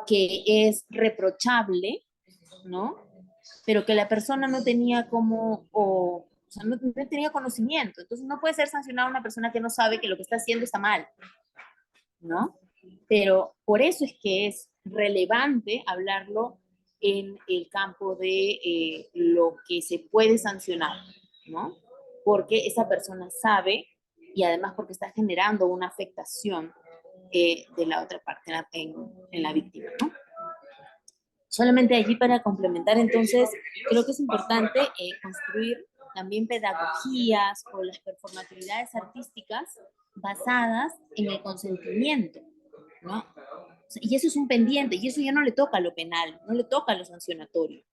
Que es reprochable, ¿no? Pero que la persona no tenía o sea, no tenía conocimiento. Entonces no puede ser sancionada una persona que no sabe que lo que está haciendo está mal, ¿no? Pero por eso es que es relevante hablarlo en el campo de lo que se puede sancionar, ¿no? Porque esa persona sabe y además porque está generando una afectación de la otra parte en la víctima, ¿no? Solamente allí para complementar, entonces, creo que es importante construir también pedagogías o las performatividades artísticas basadas en el consentimiento, ¿no? Y eso es un pendiente, y eso ya no le toca a lo penal, no le toca a lo sancionatorio.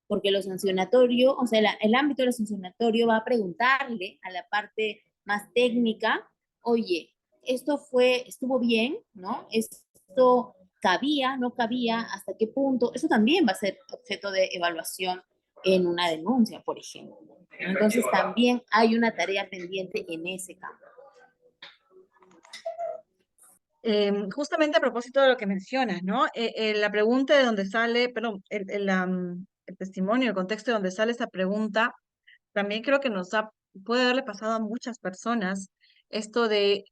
Porque lo sancionatorio, o sea, el ámbito de lo sancionatorio va a preguntarle a la parte más técnica, oye, estuvo bien, ¿no? Esto cabía, no cabía, hasta qué punto. Eso también va a ser objeto de evaluación en una denuncia, por ejemplo. Entonces también hay una tarea pendiente en ese campo. Justamente a propósito de lo que mencionas, ¿no? La pregunta de donde sale, perdón, el testimonio, el contexto de donde sale esa pregunta, también creo que puede haberle pasado a muchas personas esto de,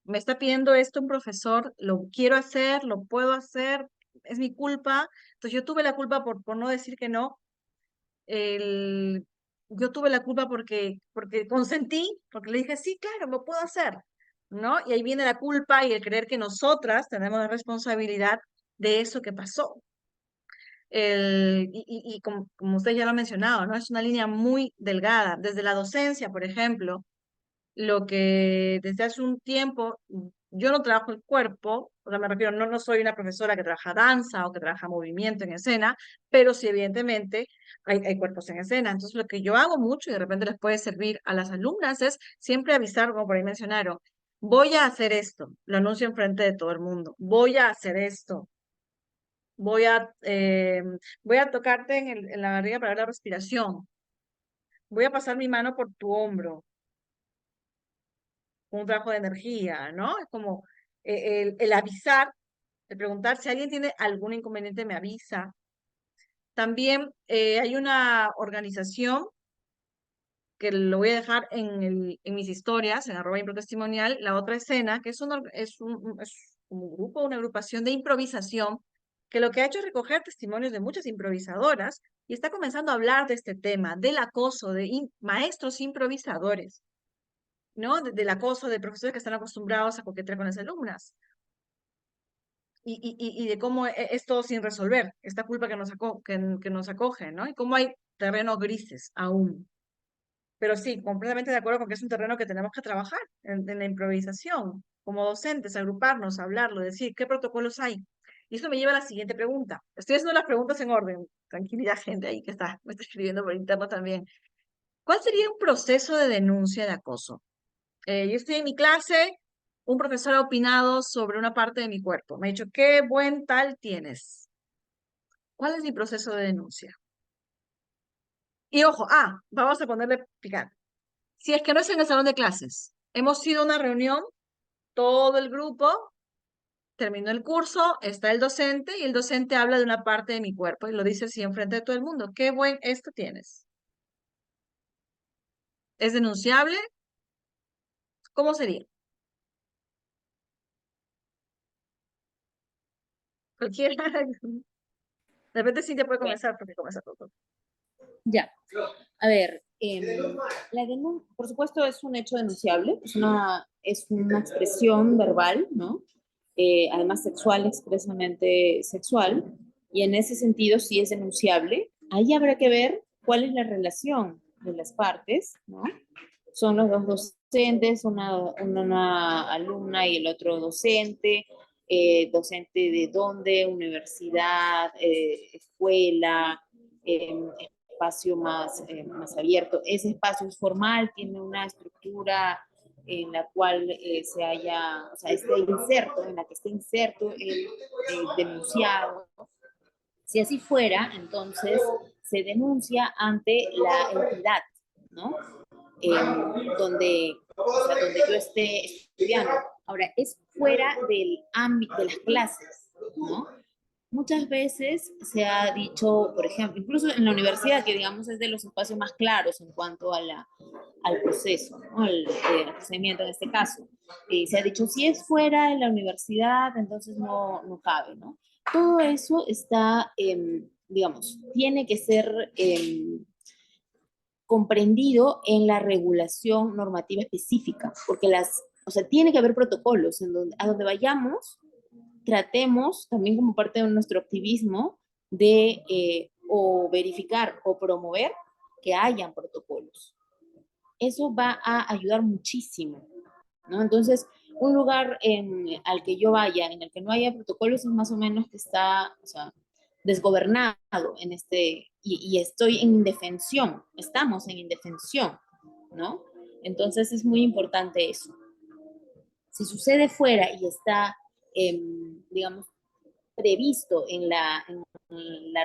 me está pidiendo esto un profesor, lo quiero hacer, lo puedo hacer, es mi culpa, entonces yo tuve la culpa por no decir que no, el, yo tuve la culpa porque consentí, porque le dije, sí, claro, lo puedo hacer, ¿no? Y ahí viene la culpa y el creer que nosotras tenemos la responsabilidad de eso que pasó. Y como usted ya lo ha mencionado, ¿no? Es una línea muy delgada. Desde la docencia, por ejemplo, lo que desde hace un tiempo, yo no trabajo el cuerpo, o sea, me refiero, no soy una profesora que trabaja danza o que trabaja movimiento en escena, pero sí, evidentemente, hay cuerpos en escena. Entonces, lo que yo hago mucho y de repente les puede servir a las alumnas es siempre avisar, como por ahí mencionaron, voy a hacer esto, lo anuncio en frente de todo el mundo, voy a hacer esto, voy a tocarte en la barriga para ver la respiración, voy a pasar mi mano por tu hombro, un trabajo de energía, ¿no? Es como el avisar, el preguntar si alguien tiene algún inconveniente, me avisa. También hay una organización que lo voy a dejar en mis historias, en @improtestimonial, la otra escena, que es un grupo, una agrupación de improvisación, que lo que ha hecho es recoger testimonios de muchas improvisadoras y está comenzando a hablar de este tema, del acoso de maestros improvisadores, ¿no? Del acoso de profesores que están acostumbrados a coquetear con las alumnas. Y de cómo es todo sin resolver, esta culpa que nos acoge, ¿no? Y cómo hay terrenos grises aún. Pero sí, completamente de acuerdo con que es un terreno que tenemos que trabajar en la improvisación, como docentes, agruparnos, hablarlo, decir qué protocolos hay. Y eso me lleva a la siguiente pregunta. Estoy haciendo las preguntas en orden. Tranquilidad, gente ahí que me está escribiendo por interno también. ¿Cuál sería un proceso de denuncia de acoso? Yo estoy en mi clase, un profesor ha opinado sobre una parte de mi cuerpo. Me ha dicho, qué buen tal tienes. ¿Cuál es mi proceso de denuncia? Y ojo, vamos a ponerle picar. Si es que no es en el salón de clases, hemos ido a una reunión, todo el grupo, terminó el curso, está el docente y el docente habla de una parte de mi cuerpo y lo dice así enfrente de todo el mundo. Qué buen esto tienes. ¿Es denunciable? ¿Cómo sería? Cualquiera. De repente sí te puede Bueno, comenzar porque comienza todo. ya. A ver, la denuncia, por supuesto, es un hecho denunciable, es una expresión verbal, ¿no? Además sexual, expresamente sexual, y en ese sentido sí es denunciable. Ahí habrá que ver cuál es la relación de las partes, ¿no? Son los dos docentes, una alumna y el otro docente, docente de dónde, universidad, escuela, espacio más abierto. Ese espacio es formal, tiene una estructura en la cual o sea, esté inserto, en la que esté inserto el denunciado. Si así fuera, entonces se denuncia ante la entidad, ¿no? Donde yo esté estudiando. Ahora, es fuera del ámbito de las clases, ¿no? Muchas veces se ha dicho, por ejemplo, incluso en la universidad, que digamos es de los espacios más claros en cuanto al proceso, ¿no? Al procedimiento en este caso. Se ha dicho, si es fuera de la universidad, entonces no cabe, ¿no? Todo eso está, digamos, tiene que ser comprendido en la regulación normativa específica, porque o sea, tiene que haber protocolos a donde vayamos, tratemos también como parte de nuestro activismo de o verificar o promover que hayan protocolos. Eso va a ayudar muchísimo, ¿no? Entonces, un lugar al que yo vaya, en el que no haya protocolos, es más o menos que está, o sea, desgobernado y estoy en indefensión, estamos en indefensión, ¿no? Entonces es muy importante eso. Si sucede fuera y está, digamos, previsto en la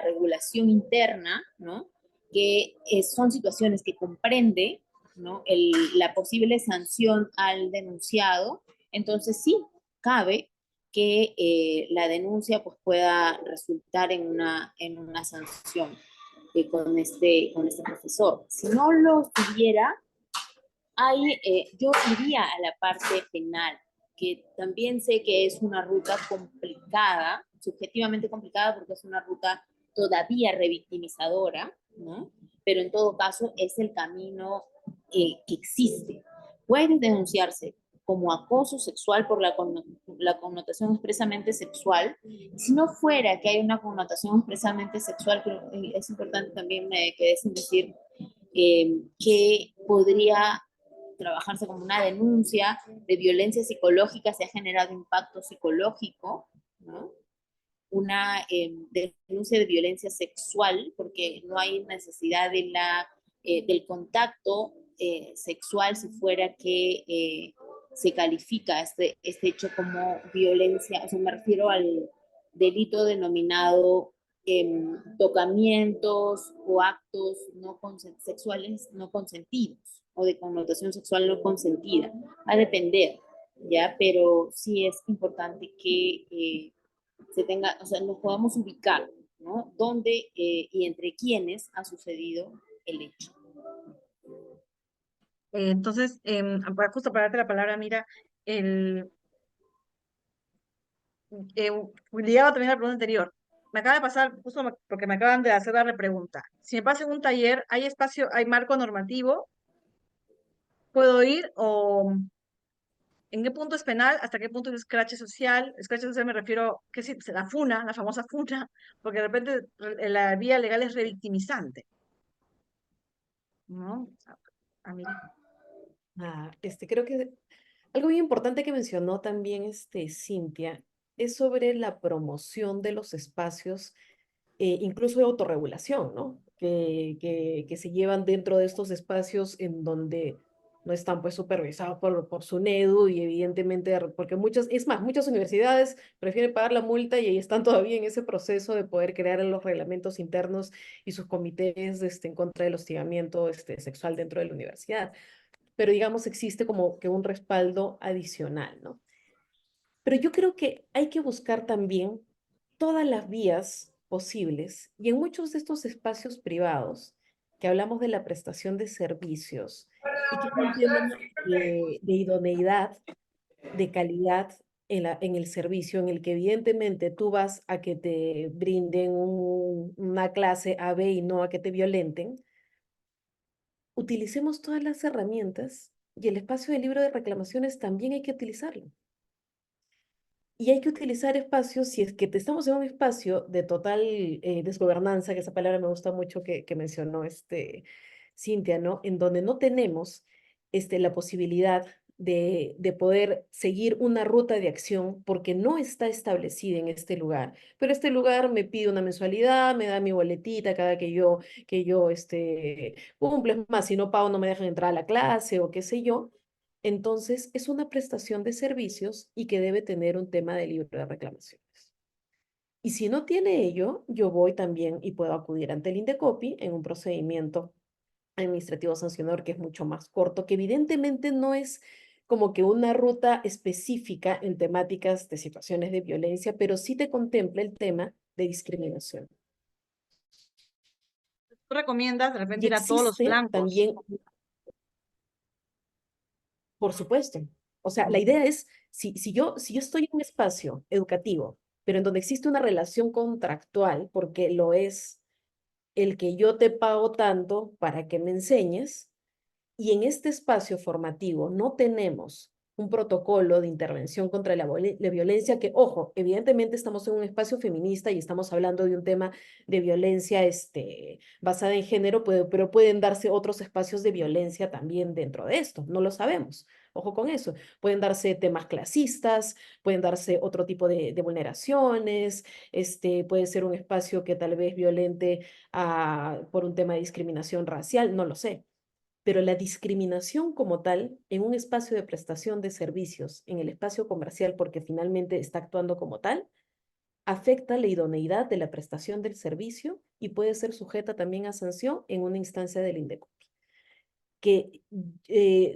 regulación interna, ¿no? Que son situaciones que comprende, ¿no? La posible sanción al denunciado, entonces sí, cabe que la denuncia pues, pueda resultar en una sanción con este profesor. Si no lo tuviera, yo iría a la parte penal, que también sé que es una ruta complicada, subjetivamente complicada porque es una ruta todavía revictimizadora, ¿no? pero en todo caso es el camino que existe. Puede denunciarse como acoso sexual por la connotación expresamente sexual. Si no fuera que hay una connotación expresamente sexual, pero es importante también que decir que podría trabajarse como una denuncia de violencia psicológica, se ha generado impacto psicológico, ¿no? Una denuncia de violencia sexual, porque no hay necesidad del contacto sexual si fuera que se califica este hecho como violencia, o sea, me refiero al delito denominado tocamientos o actos sexuales no consentidos o de connotación sexual no consentida. Va a depender, ¿ya? Pero sí es importante que se tenga, o sea, nos podamos ubicar, ¿no? ¿Dónde y entre quiénes ha sucedido el hecho? Entonces, justo para darte la palabra, mira, el, ligado también a la pregunta anterior. Me acaba de pasar, justo porque me acaban de hacer la repregunta. Si me pasa en un taller, ¿hay espacio, hay marco normativo? ¿Puedo ir o en qué punto es penal? ¿Hasta qué punto es escrache social? Escrache social me refiero, que si la funa, la famosa funa, porque de repente la vía legal es revictimizante, ¿no? Mira. Creo que algo muy importante que mencionó también Cintia es sobre la promoción de los espacios, incluso de autorregulación, ¿no? Que se llevan dentro de estos espacios en donde no están pues supervisados por SUNEDU y evidentemente, porque muchas universidades prefieren pagar la multa y ahí están todavía en ese proceso de poder crear los reglamentos internos y sus comités en contra del hostigamiento sexual dentro de la universidad. Pero digamos existe como que un respaldo adicional, ¿no? Pero yo creo que hay que buscar también todas las vías posibles y en muchos de estos espacios privados que hablamos de la prestación de servicios y que es un tema de idoneidad, de calidad en el servicio, en el que evidentemente tú vas a que te brinden una clase A, B y no a que te violenten, utilicemos todas las herramientas y el espacio de libro de reclamaciones también hay que utilizarlo. Y hay que utilizar espacios, si es que estamos en un espacio de total desgobernanza, que esa palabra me gusta mucho que mencionó Cintia, ¿no? En donde no tenemos la posibilidad de poder seguir una ruta de acción porque no está establecida en este lugar. Pero este lugar me pide una mensualidad, me da mi boletita cada que yo cumplo. Es más, si no pago no me dejan entrar a la clase o qué sé yo. Entonces, es una prestación de servicios y que debe tener un tema de libro de reclamaciones. Y si no tiene ello, yo voy también y puedo acudir ante el INDECOPI en un procedimiento administrativo sancionador que es mucho más corto, que evidentemente no es como que una ruta específica en temáticas de situaciones de violencia, pero sí te contempla el tema de discriminación. ¿Tú recomiendas de repente Y ir a todos los existe flancos? también, por supuesto. O sea, la idea es, si yo estoy en un espacio educativo, pero en donde existe una relación contractual, porque lo es el que yo te pago tanto para que me enseñes, y en este espacio formativo no tenemos un protocolo de intervención contra la violencia, que, ojo, evidentemente estamos en un espacio feminista y estamos hablando de un tema de violencia basada en género, pero pueden darse otros espacios de violencia también dentro de esto, no lo sabemos. Ojo con eso. Pueden darse temas clasistas, pueden darse otro tipo de vulneraciones, puede ser un espacio que tal vez violente por un tema de discriminación racial, no lo sé. Pero la discriminación como tal en un espacio de prestación de servicios, en el espacio comercial, porque finalmente está actuando como tal, afecta la idoneidad de la prestación del servicio y puede ser sujeta también a sanción en una instancia del INDECOPI. Que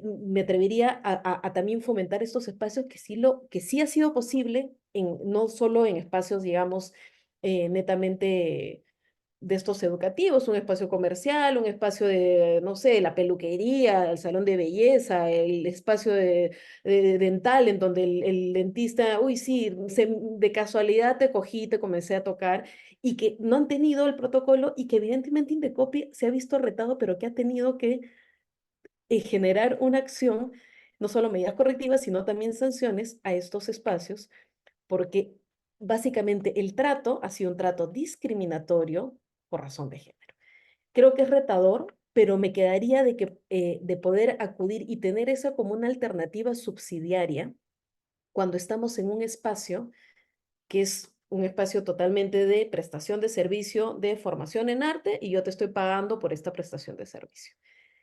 me atrevería a también fomentar estos espacios que sí ha sido posible, no solo en espacios, digamos, netamente de estos educativos, un espacio comercial, un espacio de, no sé, la peluquería, el salón de belleza, el espacio de dental, en donde el dentista, uy, sí, de casualidad te cogí, te comencé a tocar, y que no han tenido el protocolo y que evidentemente Indecopi se ha visto retado, pero que ha tenido que generar una acción, no solo medidas correctivas, sino también sanciones a estos espacios, porque básicamente el trato ha sido un trato discriminatorio por razón de género. Creo que es retador, pero me quedaría de poder acudir y tener esa como una alternativa subsidiaria cuando estamos en un espacio que es un espacio totalmente de prestación de servicio, de formación en arte, y yo te estoy pagando por esta prestación de servicio.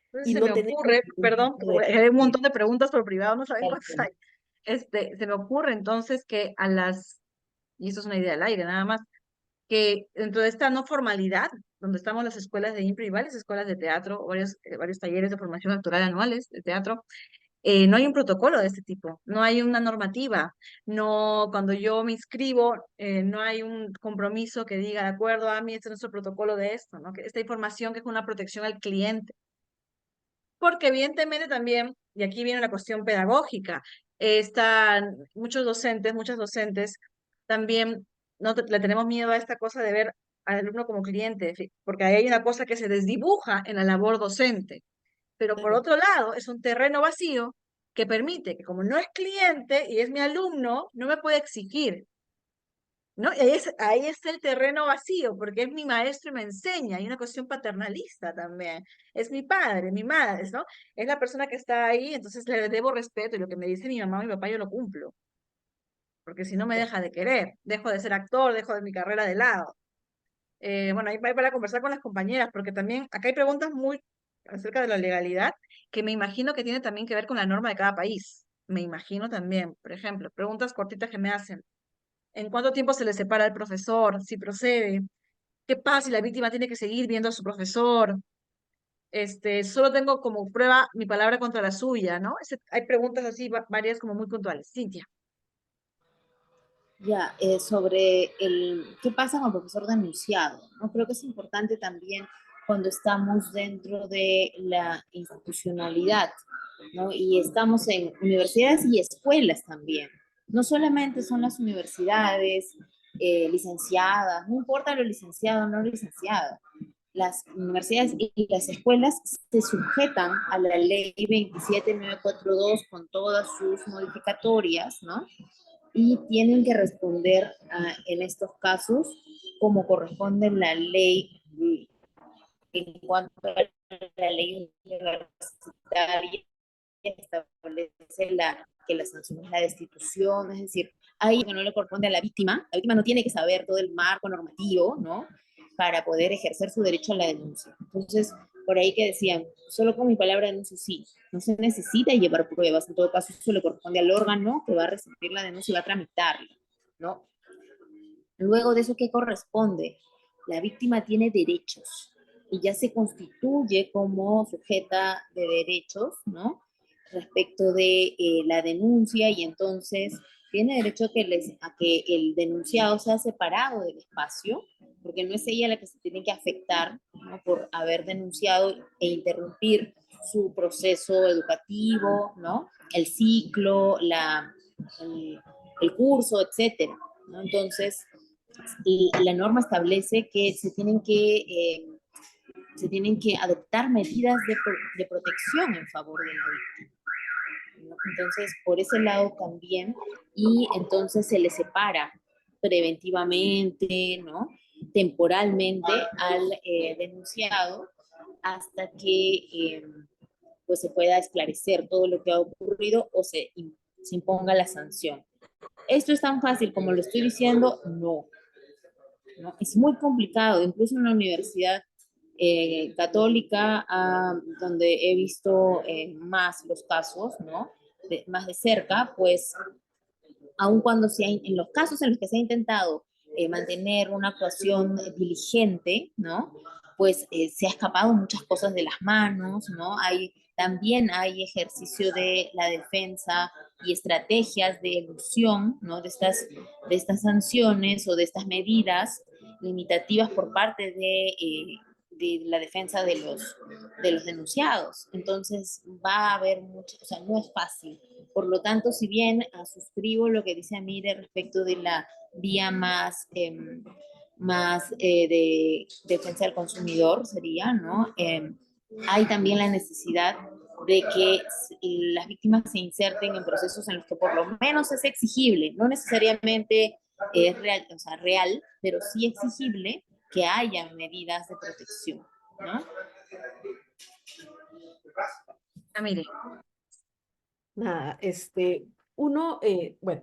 Entonces Y se me no tenemos ocurre, ningún perdón, tipo porque hay un de... montón de preguntas por privado, no saben Tal cuántas cual. hay. Se me ocurre entonces que a las, y esto es una idea del aire nada más, que dentro de esta no formalidad, donde estamos las escuelas de impro y varias escuelas de teatro, varios talleres de formación actoral anuales de teatro, no hay un protocolo de este tipo, no hay una normativa, no, cuando yo me inscribo, no hay un compromiso que diga, de acuerdo a mí, este es nuestro protocolo de esto, ¿no? Que esta información que es una protección al cliente, porque evidentemente también, y aquí viene la cuestión pedagógica, están muchas docentes, también no le tenemos miedo a esta cosa de ver al alumno como cliente, porque ahí hay una cosa que se desdibuja en la labor docente, pero por Claro. otro lado es un terreno vacío que permite que como no es cliente y es mi alumno, no me puede exigir, ¿no? Y ahí está el terreno vacío, porque es mi maestro y me enseña. Hay una cuestión paternalista también. Es mi padre, mi madre, ¿no? Es la persona que está ahí, entonces le debo respeto y lo que me dice mi mamá o mi papá yo lo cumplo, porque si no me deja de querer, dejo de ser actor, dejo de mi carrera de lado. Bueno, ahí va para conversar con las compañeras, porque también acá hay preguntas muy acerca de la legalidad, que me imagino que tiene también que ver con la norma de cada país. Me imagino también, por ejemplo, preguntas cortitas que me hacen. ¿En cuánto tiempo se le separa al profesor? Si procede. ¿Qué pasa si la víctima tiene que seguir viendo a su profesor? Solo tengo como prueba mi palabra contra la suya, ¿no? Hay preguntas así, varias como muy puntuales. Cintia. Ya, sobre qué pasa con el profesor denunciado, ¿no? Creo que es importante también cuando estamos dentro de la institucionalidad, ¿no? Y estamos en universidades y escuelas también. No solamente son las universidades licenciadas, no importa lo licenciado o no licenciado. Las universidades y las escuelas se sujetan a la ley 27942 con todas sus modificatorias, ¿no? Y tienen que responder en estos casos como corresponde la ley en cuanto a la ley universitaria establece que la sanción es la destitución, es decir, ahí que no le corresponde a la víctima no tiene que saber todo el marco normativo, ¿no? Para poder ejercer su derecho a la denuncia. Entonces, por ahí que decían, solo con mi palabra de denuncia sí, no se necesita llevar pruebas, en todo caso eso le corresponde al órgano que va a recibir la denuncia y va a tramitarla, ¿no? Luego de eso, ¿qué corresponde? La víctima tiene derechos y ya se constituye como sujeta de derechos, ¿no? Respecto de la denuncia y entonces tiene derecho a que el denunciado sea separado del espacio, porque no es ella la que se tiene que afectar, ¿no? Por haber denunciado e interrumpir su proceso educativo, ¿no? El ciclo, el curso, etcétera, ¿no? Entonces, y la norma establece que se tienen que adoptar medidas de protección en favor de la víctima, ¿no? Entonces, por ese lado también, y entonces se le separa preventivamente, ¿no? Temporalmente al denunciado hasta que pues se pueda esclarecer todo lo que ha ocurrido o se imponga la sanción. ¿Esto es tan fácil como lo estoy diciendo? No, ¿no? Es muy complicado, incluso en la universidad católica, donde he visto más los casos, ¿no? Más de cerca, pues, aun cuando en los casos en los que se ha intentado mantener una actuación diligente, ¿no? Pues se ha escapado muchas cosas de las manos, ¿no? También hay ejercicio de la defensa y estrategias de elusión, ¿no? De estas sanciones o de estas medidas limitativas por parte de la defensa de los denunciados. Entonces va a haber mucho, o sea, no es fácil. Por lo tanto, si bien suscribo lo que dice Amire respecto de la vía más de defensa del consumidor, sería, ¿no? Hay también la necesidad de que las víctimas se inserten en procesos en los que por lo menos es exigible, no necesariamente es real, o sea, real, pero sí exigible que haya medidas de protección, ¿no? Ah, mire, Nada, uno, bueno,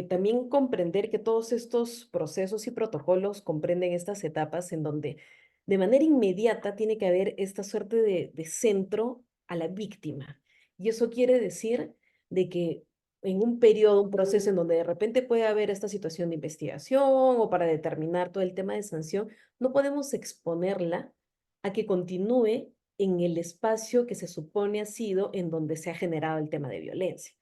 también comprender que todos estos procesos y protocolos comprenden estas etapas en donde de manera inmediata tiene que haber esta suerte de centro a la víctima. Y eso quiere decir de que en un periodo, un proceso en donde de repente puede haber esta situación de investigación o para determinar todo el tema de sanción, no podemos exponerla a que continúe en el espacio que se supone ha sido en donde se ha generado el tema de violencia,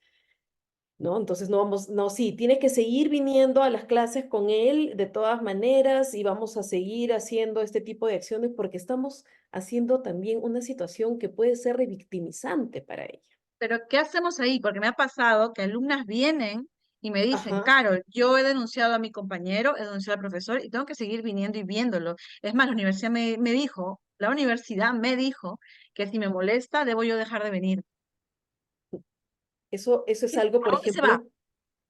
¿no? Entonces no vamos, no, sí, tiene que seguir viniendo a las clases con él de todas maneras y vamos a seguir haciendo este tipo de acciones porque estamos haciendo también una situación que puede ser revictimizante para ella. pero ¿qué hacemos ahí? Porque me ha pasado que alumnas vienen y me dicen, Ajá. Carol, yo he denunciado a mi compañero, he denunciado al profesor y tengo que seguir viniendo y viéndolo. Es más, la universidad me dijo, la universidad me dijo que si me molesta, debo yo dejar de venir. Eso es ¿Y algo, a por dónde se va? ejemplo,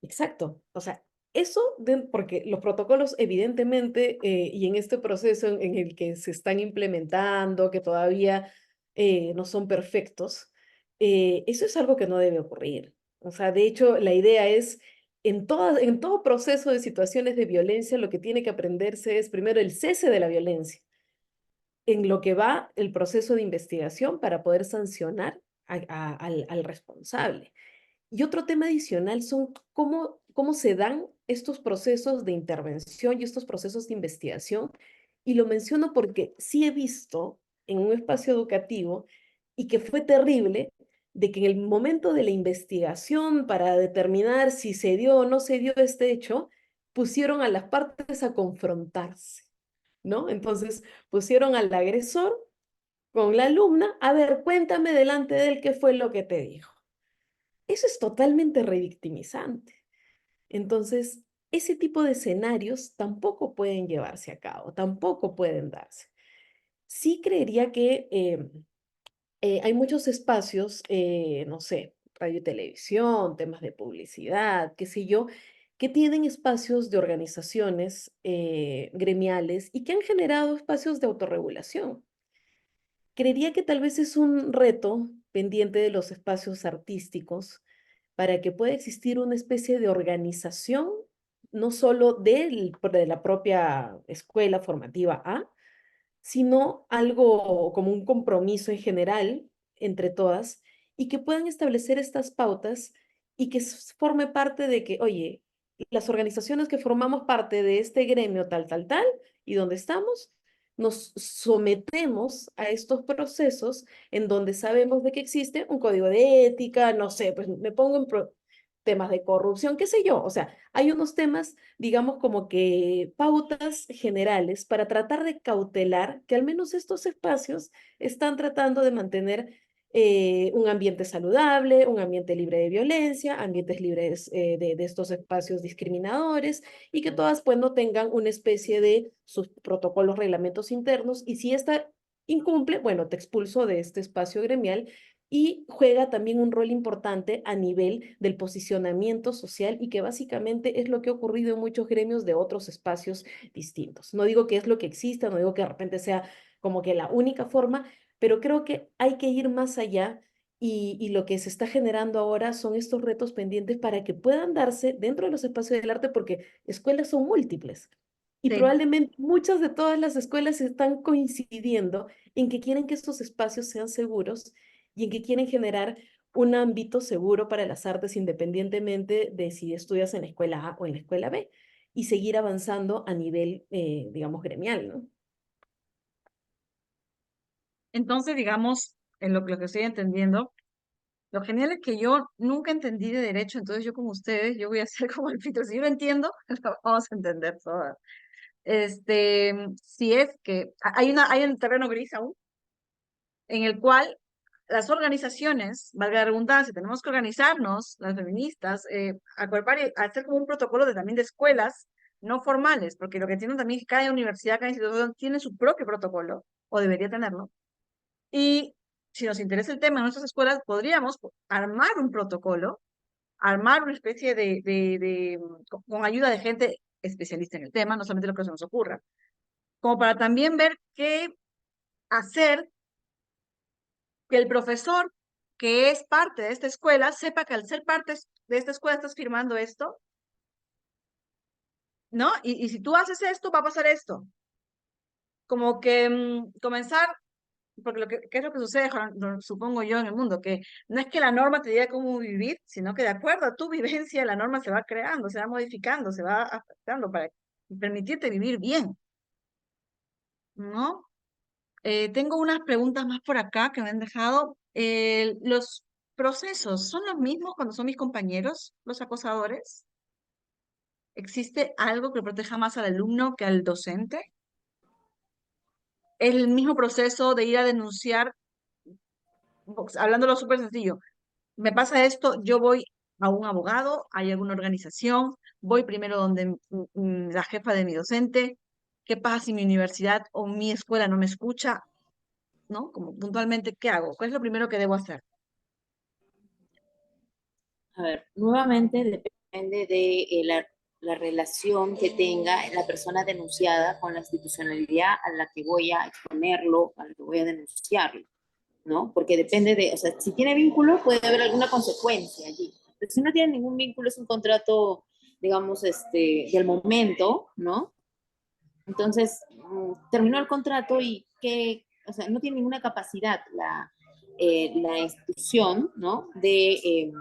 exacto. O sea, eso, porque los protocolos evidentemente, y en este proceso en el que se están implementando, que todavía no son perfectos, eso es algo que no debe ocurrir. O sea, de hecho, la idea es, en todo proceso de situaciones de violencia, lo que tiene que aprenderse es primero el cese de la violencia, en lo que va el proceso de investigación para poder sancionar al responsable. Y otro tema adicional son cómo se dan estos procesos de intervención y estos procesos de investigación. Y lo menciono porque sí he visto en un espacio educativo y que fue terrible de que en el momento de la investigación para determinar si se dio o no se dio este hecho, pusieron a las partes a confrontarse, ¿no? Entonces pusieron al agresor con la alumna, a ver, cuéntame delante de él qué fue lo que te dijo. Eso es totalmente revictimizante. Entonces, ese tipo de escenarios tampoco pueden llevarse a cabo, tampoco pueden darse. Sí creería que hay muchos espacios, no sé, radio y televisión, temas de publicidad, qué sé yo, que tienen espacios de organizaciones gremiales y que han generado espacios de autorregulación. Creería que tal vez es un reto pendiente de los espacios artísticos para que pueda existir una especie de organización, no solo de la propia escuela formativa A, sino algo como un compromiso en general entre todas y que puedan establecer estas pautas y que forme parte de que, oye, las organizaciones que formamos parte de este gremio tal, tal, tal, y donde estamos, nos sometemos a estos procesos en donde sabemos de que existe un código de ética, no sé, pues me pongo en temas de corrupción, qué sé yo, o sea, hay unos temas, digamos, como que pautas generales para tratar de cautelar que al menos estos espacios están tratando de mantener un ambiente saludable, un ambiente libre de violencia, ambientes libres de estos espacios discriminadores y que todas pues no tengan una especie de sus protocolos, reglamentos internos y si esta incumple, bueno, te expulso de este espacio gremial y juega también un rol importante a nivel del posicionamiento social y que básicamente es lo que ha ocurrido en muchos gremios de otros espacios distintos. No digo que es lo que exista, no digo que de repente sea como que la única forma, pero creo que hay que ir más allá y lo que se está generando ahora son estos retos pendientes para que puedan darse dentro de los espacios del arte porque escuelas son múltiples. Y Sí. probablemente muchas de todas las escuelas están coincidiendo en que quieren que estos espacios sean seguros y en que quieren generar un ámbito seguro para las artes independientemente de si estudias en la escuela A o en la escuela B y seguir avanzando a nivel, digamos, gremial, ¿no? Entonces, digamos, en lo que estoy entendiendo, lo genial es que yo nunca entendí de derecho, entonces yo como ustedes, yo voy a ser como el filtro. Si yo lo entiendo, lo vamos a entender todas. si es que hay un terreno gris aún, en el cual las organizaciones, valga la redundancia, tenemos que organizarnos, las feministas, acuerpar y hacer como un protocolo también de escuelas no formales, porque lo que tienen también es que cada universidad, cada institución tiene su propio protocolo, o debería tenerlo. Y si nos interesa el tema en nuestras escuelas, podríamos armar un protocolo, armar una especie con ayuda de gente especialista en el tema, no solamente lo que se nos ocurra, como para también ver qué hacer que el profesor que es parte de esta escuela sepa que al ser parte de esta escuela estás firmando esto, ¿no? Y si tú haces esto, va a pasar esto. Como que comenzar, porque ¿qué es lo que sucede, supongo yo, en el mundo? Que no es que la norma te diga cómo vivir, sino que de acuerdo a tu vivencia, la norma se va creando, se va modificando, se va afectando para permitirte vivir bien, ¿no? Tengo unas preguntas más por acá que me han dejado. ¿Los procesos son los mismos cuando son mis compañeros, los acosadores? ¿Existe algo que proteja más al alumno que al docente? ¿Es el mismo proceso de ir a denunciar? Hablándolo súper sencillo, me pasa esto, yo voy a un abogado, hay alguna organización, voy primero donde la jefa de mi docente. ¿Qué pasa si mi universidad o mi escuela no me escucha? ¿No? Como puntualmente, ¿qué hago? ¿Cuál es lo primero que debo hacer? A ver, nuevamente depende de la relación que tenga la persona denunciada con la institucionalidad a la que voy a exponerlo, a la que voy a denunciarlo, ¿no? Porque depende de, o sea, si tiene vínculo puede haber alguna consecuencia allí. Pero si no tiene ningún vínculo, es un contrato, digamos, del momento, ¿no? Entonces, terminó el contrato y que, o sea, no tiene ninguna capacidad la institución, ¿no? De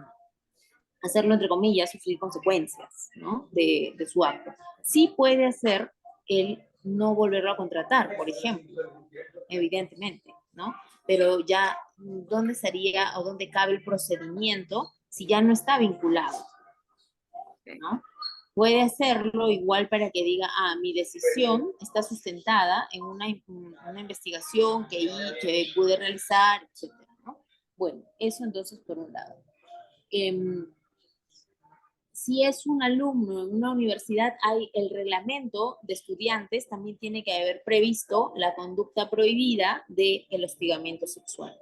hacerlo, entre comillas, sufrir consecuencias, ¿no? De su acto. Sí puede hacer el no volverlo a contratar, por ejemplo, evidentemente, ¿no? Pero ya, ¿dónde sería o dónde cabe el procedimiento si ya no está vinculado, ¿no? Puede hacerlo igual para que diga, mi decisión está sustentada en una investigación que pude realizar, etcétera, ¿no? Bueno, eso entonces por un lado. Si es un alumno en una universidad, hay el reglamento de estudiantes, también tiene que haber previsto la conducta prohibida del hostigamiento sexual,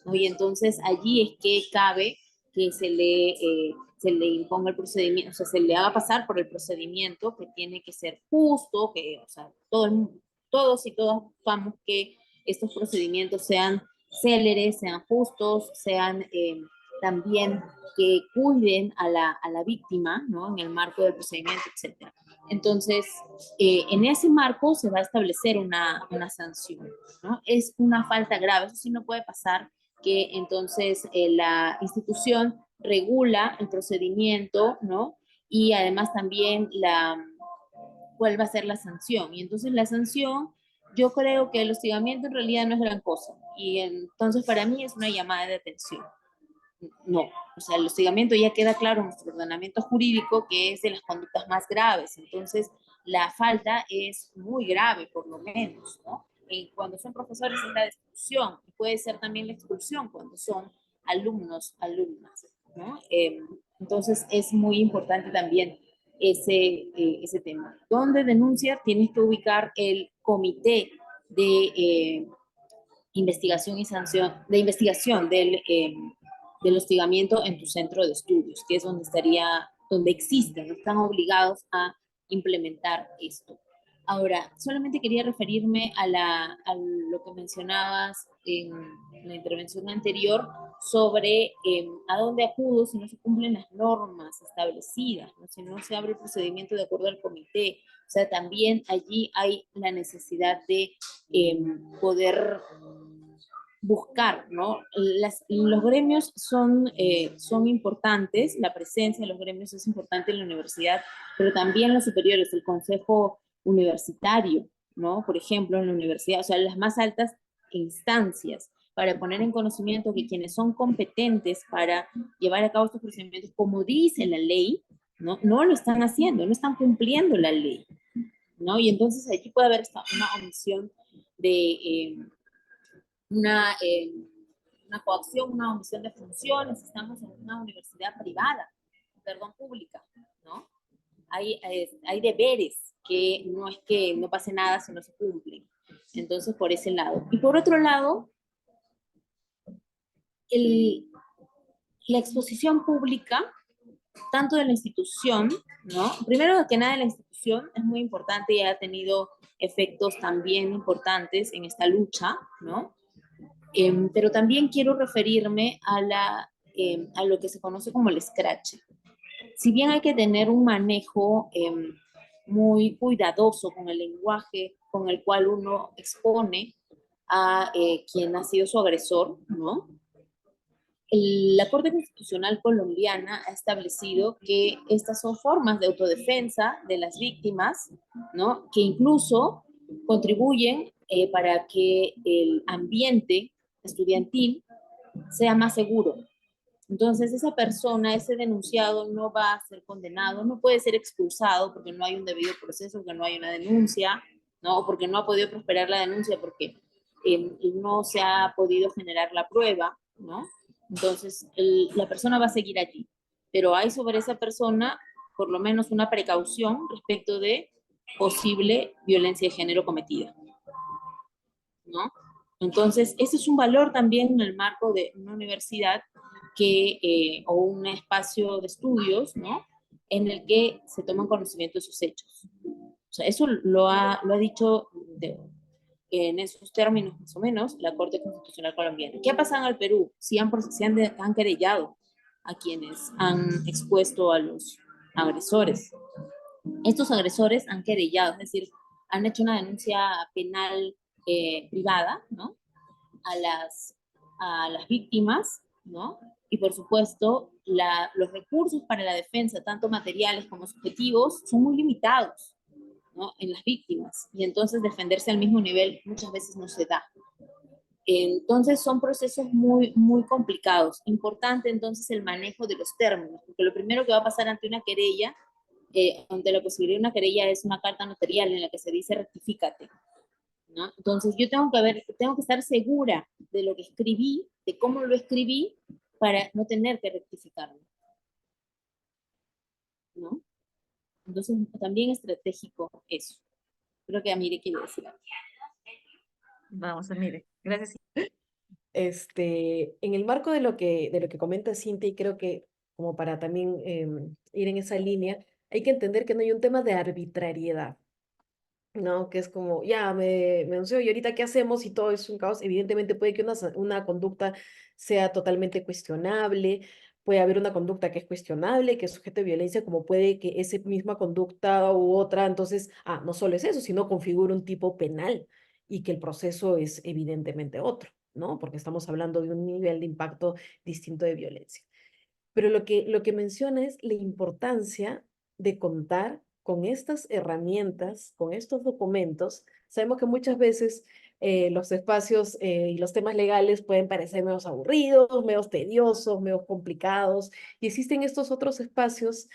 ¿no? Y entonces allí es que cabe que se le imponga el procedimiento, o sea, se le haga pasar por el procedimiento que tiene que ser justo, que, o sea, todos y todas buscamos que estos procedimientos sean céleres, sean justos, sean también que cuiden a la víctima, ¿no? En el marco del procedimiento, etc. Entonces, en ese marco se va a establecer una sanción, ¿no? Es una falta grave, eso sí no puede pasar, que entonces la institución regula el procedimiento, ¿no? Y además también cuál va a ser la sanción. Y entonces la sanción, yo creo que el hostigamiento en realidad no es gran cosa. Y entonces para mí es una llamada de atención. No, o sea, el hostigamiento ya queda claro en nuestro ordenamiento jurídico que es de las conductas más graves, entonces la falta es muy grave, por lo menos, ¿no? Cuando son profesores es la destitución, y puede ser también la expulsión cuando son alumnos, alumnas, ¿no? Entonces es muy importante también ese tema. ¿Dónde denuncia? Tienes que ubicar el comité de investigación y sanción, de investigación del hostigamiento en tu centro de estudios, que es donde donde existen, no están obligados a implementar esto. Ahora, solamente quería referirme a lo que mencionabas en la intervención anterior sobre a dónde acudo si no se cumplen las normas establecidas, ¿no? Si no se abre el procedimiento de acuerdo al comité. O sea, también allí hay la necesidad de poder buscar, ¿no? Los gremios son importantes, la presencia de los gremios es importante en la universidad, pero también los superiores, el consejo universitario, ¿no? Por ejemplo, en la universidad, o sea, las más altas instancias, para poner en conocimiento que quienes son competentes para llevar a cabo estos procedimientos, como dice la ley, ¿no? No lo están haciendo, no están cumpliendo la ley. ¿no? Y entonces allí puede haber una omisión de una, eh, una coacción, una omisión de funciones. Estamos en una universidad privada, perdón, pública, ¿no? Hay deberes que no es que no pase nada si no se cumplen. Entonces, por ese lado. Y por otro lado, el, la exposición pública, tanto de la institución, ¿no? Primero que nada, la institución es muy importante y ha tenido efectos también importantes en esta lucha, ¿no? Pero también quiero referirme a lo que se conoce como el scratch. Si bien hay que tener un manejo muy cuidadoso con el lenguaje con el cual uno expone a quien ha sido su agresor, ¿no? La Corte Constitucional colombiana ha establecido que estas son formas de autodefensa de las víctimas, ¿no? Que incluso contribuyen para que el ambiente estudiantil sea más seguro. Entonces, esa persona, ese denunciado, no va a ser condenado, no puede ser expulsado porque no hay un debido proceso, porque no hay una denuncia, ¿no? O porque no ha podido prosperar la denuncia, porque no se ha podido generar la prueba, ¿no? Entonces, la persona va a seguir allí. Pero hay sobre esa persona, por lo menos, una precaución respecto de posible violencia de género cometida, ¿no? Entonces, ese es un valor también en el marco de una universidad o un espacio de estudios, ¿no? En el que se toman conocimiento de sus hechos. O sea, eso lo ha dicho en esos términos más o menos la Corte Constitucional colombiana. ¿Qué ha pasado en el Perú? Si han querellado a quienes han expuesto a los agresores. Estos agresores han querellado, es decir, han hecho una denuncia penal privada, ¿no? A las víctimas, ¿no? Y por supuesto, los recursos para la defensa, tanto materiales como subjetivos, son muy limitados, ¿no? En las víctimas. Y entonces defenderse al mismo nivel muchas veces no se da. Entonces son procesos muy, muy complicados. Importante entonces el manejo de los términos, porque lo primero que va a pasar ante una querella, ante la posibilidad de una querella, es una carta notarial en la que se dice rectifícate, ¿no? Entonces yo tengo que estar segura de lo que escribí, de cómo lo escribí, para no tener que rectificarlo, ¿no? Entonces también estratégico eso. Creo que Amire quiere decir algo. Vamos, mire, gracias. En el marco de lo que comenta Cintia, y creo que como para también ir en esa línea, hay que entender que no hay un tema de arbitrariedad, ¿no? Que es como, ya, me denunció y ahorita qué hacemos y todo es un caos. Evidentemente puede que una conducta sea totalmente cuestionable, puede haber una conducta que es cuestionable, que es sujeto de violencia, como puede que esa misma conducta u otra, entonces, no solo es eso, sino configura un tipo penal y que el proceso es evidentemente otro, ¿no? Porque estamos hablando de un nivel de impacto distinto de violencia. Pero lo que menciona es la importancia de contar con estas herramientas, con estos documentos. Sabemos que muchas veces los espacios y los temas legales pueden parecer medio aburridos, medio tediosos, medio complicados, y existen estos otros espacios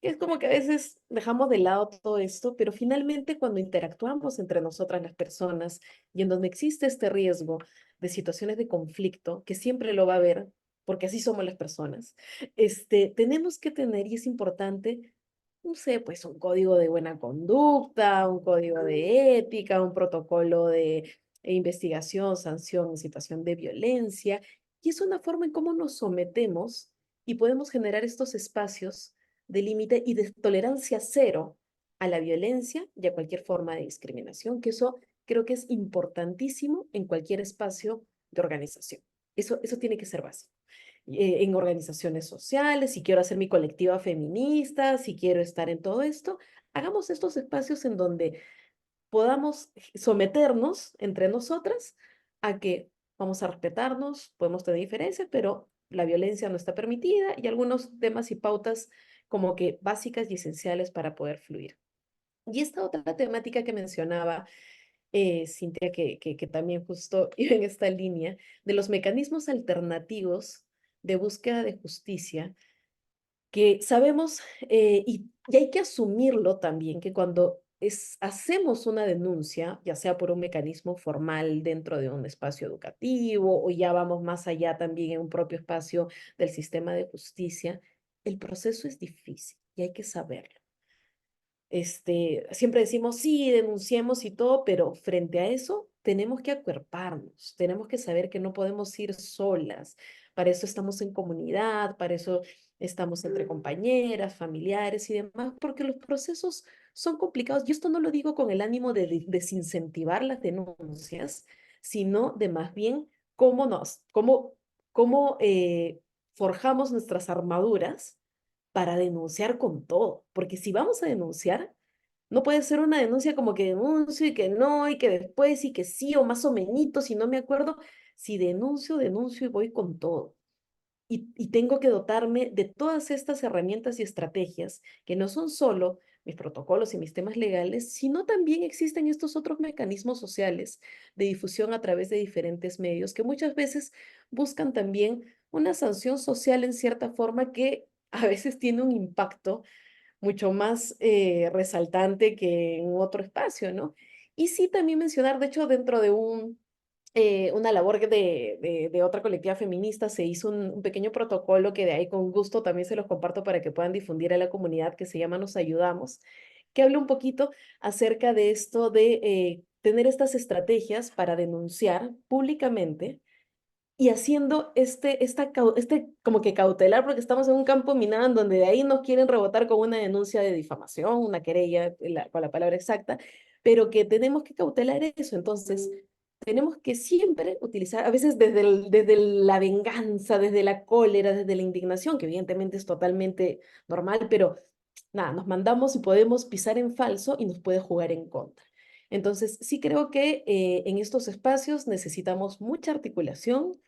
que es como que a veces dejamos de lado todo esto, pero finalmente cuando interactuamos entre nosotras las personas y en donde existe este riesgo de situaciones de conflicto, que siempre lo va a haber, porque así somos las personas, tenemos que tener, y es importante, no sé, pues un código de buena conducta, un código de ética, un protocolo de investigación, sanción en situación de violencia, y es una forma en cómo nos sometemos y podemos generar estos espacios de límite y de tolerancia cero a la violencia y a cualquier forma de discriminación, que eso creo que es importantísimo en cualquier espacio de organización. Eso tiene que ser básico. En organizaciones sociales, si quiero hacer mi colectiva feminista, si quiero estar en todo esto, hagamos estos espacios en donde podamos someternos entre nosotras a que vamos a respetarnos, podemos tener diferencias, pero la violencia no está permitida y algunos temas y pautas como que básicas y esenciales para poder fluir. Y esta otra temática que mencionaba Cintia, que también justo iba en esta línea, de los mecanismos alternativos de búsqueda de justicia, que sabemos, y hay que asumirlo también, que cuando hacemos una denuncia, ya sea por un mecanismo formal dentro de un espacio educativo o ya vamos más allá también en un propio espacio del sistema de justicia, el proceso es difícil y hay que saberlo. Siempre decimos, sí, denunciemos y todo, pero frente a eso tenemos que acuerparnos, tenemos que saber que no podemos ir solas. Para eso estamos en comunidad, para eso estamos entre compañeras, familiares y demás, porque los procesos son complicados. Y esto no lo digo con el ánimo de desincentivar las denuncias, sino de más bien cómo forjamos nuestras armaduras para denunciar con todo, porque si vamos a denunciar, no puede ser una denuncia como que denuncio y que no, y que después y que sí, o más o menos, si no me acuerdo. Si denuncio, denuncio y voy con todo. Y tengo que dotarme de todas estas herramientas y estrategias que no son solo mis protocolos y mis temas legales, sino también existen estos otros mecanismos sociales de difusión a través de diferentes medios que muchas veces buscan también una sanción social en cierta forma que a veces tiene un impacto mucho más resaltante que en otro espacio, ¿no? Y sí también mencionar, de hecho, dentro de una labor de otra colectiva feminista, se hizo un pequeño protocolo que de ahí con gusto también se los comparto para que puedan difundir a la comunidad, que se llama Nos Ayudamos, que habla un poquito acerca de esto de tener estas estrategias para denunciar públicamente y haciendo este como que cautelar, porque estamos en un campo minado en donde de ahí nos quieren rebotar con una denuncia de difamación, una querella, con la palabra exacta, pero que tenemos que cautelar eso. Entonces, tenemos que siempre utilizar, a veces desde la venganza, desde la cólera, desde la indignación, que evidentemente es totalmente normal, pero nada, nos mandamos y podemos pisar en falso y nos puede jugar en contra. Entonces, sí creo que en estos espacios necesitamos mucha articulación,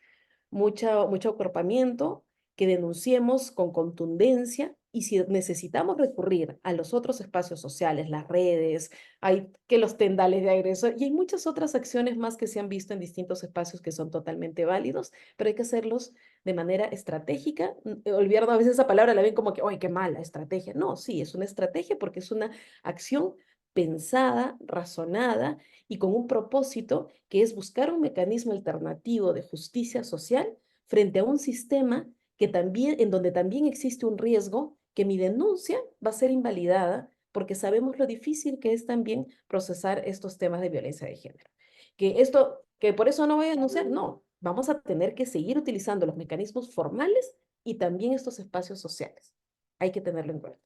mucho acuerpamiento, que denunciemos con contundencia y si necesitamos recurrir a los otros espacios sociales, las redes, hay que los tendales de agresor y hay muchas otras acciones más que se han visto en distintos espacios que son totalmente válidos, pero hay que hacerlos de manera estratégica. Olvidando a veces esa palabra, la ven como que, ¡ay, qué mala estrategia! No, sí, es una estrategia porque es una acción pensada, razonada y con un propósito que es buscar un mecanismo alternativo de justicia social frente a un sistema que también, en donde también existe un riesgo que mi denuncia va a ser invalidada porque sabemos lo difícil que es también procesar estos temas de violencia de género. Que por eso no voy a denunciar, no, vamos a tener que seguir utilizando los mecanismos formales y también estos espacios sociales. Hay que tenerlo en cuenta.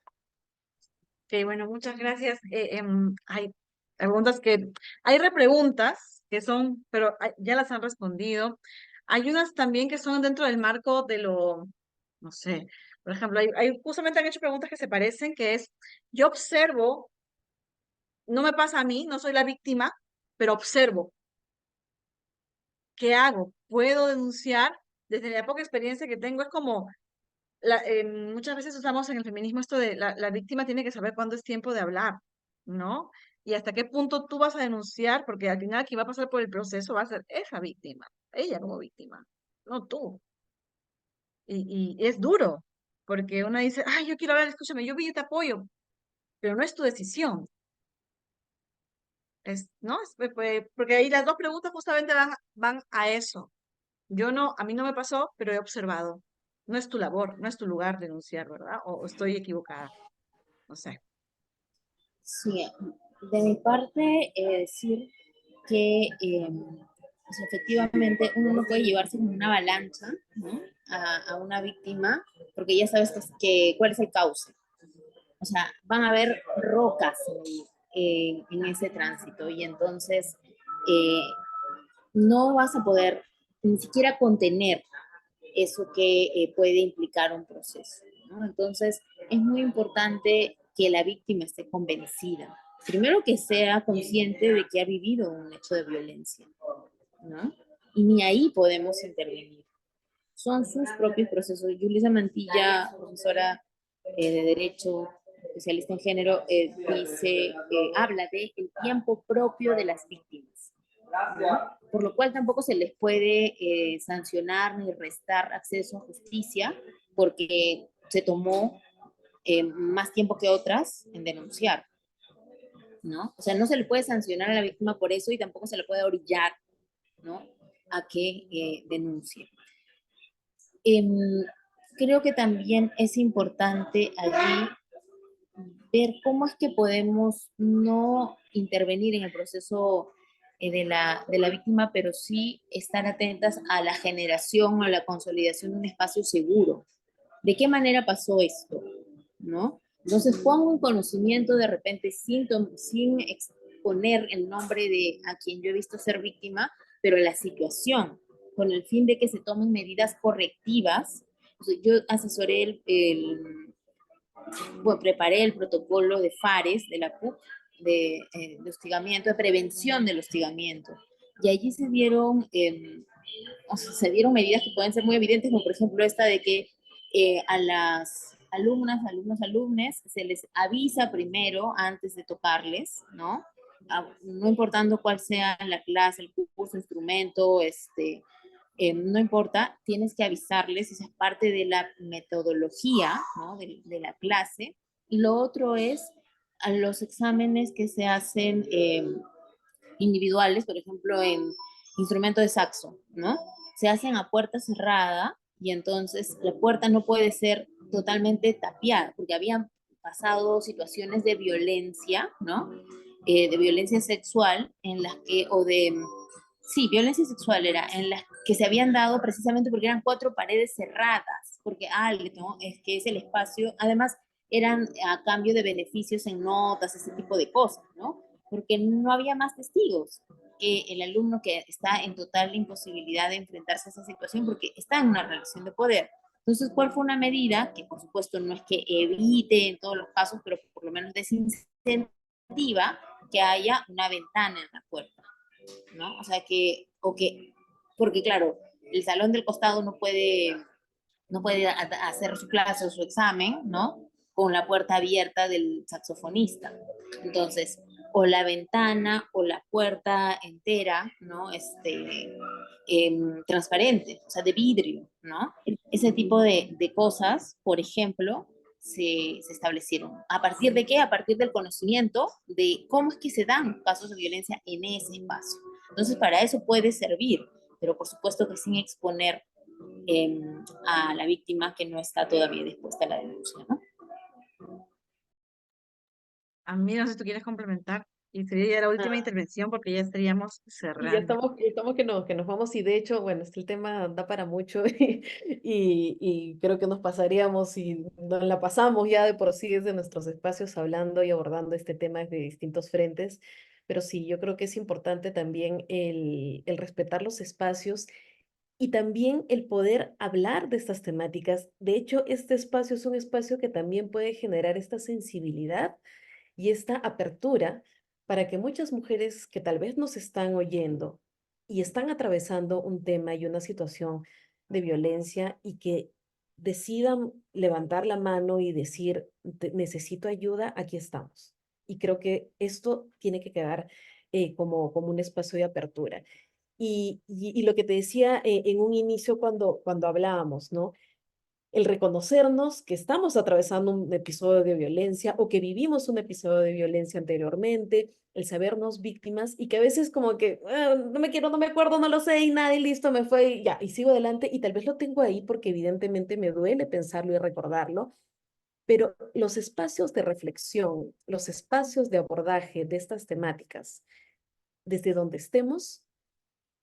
Ok, bueno, muchas gracias. Hay preguntas hay repreguntas que son, pero ya las han respondido. Hay unas también que son dentro del marco de no sé, por ejemplo, justamente han hecho preguntas que se parecen, que es, yo observo, no me pasa a mí, no soy la víctima, pero observo. ¿Qué hago? ¿Puedo denunciar? Desde la poca experiencia que tengo, es como, muchas veces usamos en el feminismo esto de la víctima tiene que saber cuándo es tiempo de hablar, ¿no? Y hasta qué punto tú vas a denunciar, porque al final quien va a pasar por el proceso va a ser esa víctima, ella como víctima, no tú. Y es duro, porque uno dice, ay, yo quiero hablar, escúchame, yo te apoyo, pero no es tu decisión. ¿No? Porque ahí las dos preguntas justamente van a eso. A mí no me pasó, pero he observado. No es tu labor, no es tu lugar denunciar, ¿verdad? O estoy equivocada, no sé. Sí, de mi parte, decir que pues efectivamente uno no puede llevarse como una avalancha, ¿no? A una víctima, porque ya sabes cuál es el cauce. O sea, van a haber rocas en ese tránsito y entonces eh, no vas a poder ni siquiera contener eso que puede implicar un proceso, ¿no? Entonces, es muy importante que la víctima esté convencida. Primero que sea consciente de que ha vivido un hecho de violencia, ¿no? Y ni ahí podemos intervenir. Son sus propios procesos. Yulisa Mantilla, profesora de Derecho, especialista en género, habla de el tiempo propio de las víctimas, ¿no? Por lo cual tampoco se les puede sancionar ni restar acceso a justicia porque se tomó más tiempo que otras en denunciar. ¿no? O sea, no se le puede sancionar a la víctima por eso y tampoco se le puede orillar, ¿no? A que denuncie. Em, Creo que también es importante allí ver cómo es que podemos no intervenir en el proceso de la víctima, pero sí estar atentas a la generación o a la consolidación de un espacio seguro. ¿De qué manera pasó esto? ¿No? Entonces pongo un conocimiento de repente sin exponer el nombre de a quien yo he visto ser víctima, pero la situación, con el fin de que se tomen medidas correctivas. O sea, yo asesoré bueno, preparé el protocolo de FARES, de la PUC, de hostigamiento, de prevención del hostigamiento. Y allí o sea, se dieron medidas que pueden ser muy evidentes, como por ejemplo esta de que a las alumnas, alumnos, alumnes, se les avisa primero antes de tocarles, ¿no? No importando cuál sea la clase, el curso, instrumento, no importa, tienes que avisarles, esa es parte de la metodología, ¿no? De la clase. Y lo otro es a los exámenes que se hacen individuales, por ejemplo, en instrumento de saxo, ¿no? Se hacen a puerta cerrada y entonces la puerta no puede ser totalmente tapiada, porque habían pasado situaciones de violencia, ¿no? De violencia sexual en las que, o de, sí, violencia sexual era, en las que se habían dado precisamente porque eran 4 paredes cerradas, porque algo es que es el espacio, además eran a cambio de beneficios en notas, ese tipo de cosas, ¿no? Porque no había más testigos que el alumno que está en total imposibilidad de enfrentarse a esa situación porque está en una relación de poder. Entonces, ¿cuál fue una medida que, por supuesto, no es que evite en todos los casos, pero por lo menos desincentiva que haya una ventana en la puerta, ¿no? O sea, porque claro, el salón del costado no puede hacer su clase o su examen, ¿no? Con la puerta abierta del saxofonista. Entonces, o la ventana o la puerta entera, ¿no? Transparente, o sea, de vidrio, ¿no? Ese tipo de cosas, por ejemplo, se establecieron. ¿A partir de qué? A partir del conocimiento de cómo es que se dan casos de violencia en ese espacio. Entonces, para eso puede servir, pero por supuesto que sin exponer a la víctima que no está todavía dispuesta a la denuncia, ¿no? A mí no sé si tú quieres complementar y sería ya la última Ah, intervención porque ya estaríamos y ya cerrando. estamos que nos vamos y de hecho, bueno, el tema da para mucho y creo que nos pasaríamos y nos la pasamos ya de por sí desde nuestros espacios hablando y abordando este tema desde distintos frentes, pero sí, yo creo que es importante también el respetar los espacios y también el poder hablar de estas temáticas. De hecho, este espacio es un espacio que también puede generar esta sensibilidad y esta apertura para que muchas mujeres que tal vez nos están oyendo y están atravesando un tema y una situación de violencia y que decidan levantar la mano y decir, necesito ayuda, aquí estamos. Y creo que esto tiene que quedar como un espacio de apertura. Y lo que te decía en un inicio cuando hablábamos, ¿no? El reconocernos que estamos atravesando un episodio de violencia o que vivimos un episodio de violencia anteriormente, el sabernos víctimas y que a veces como que no me quiero, no me acuerdo, no lo sé y nada y listo, me fue y ya, y sigo adelante y tal vez lo tengo ahí porque evidentemente me duele pensarlo y recordarlo, pero los espacios de reflexión, los espacios de abordaje de estas temáticas, desde donde estemos,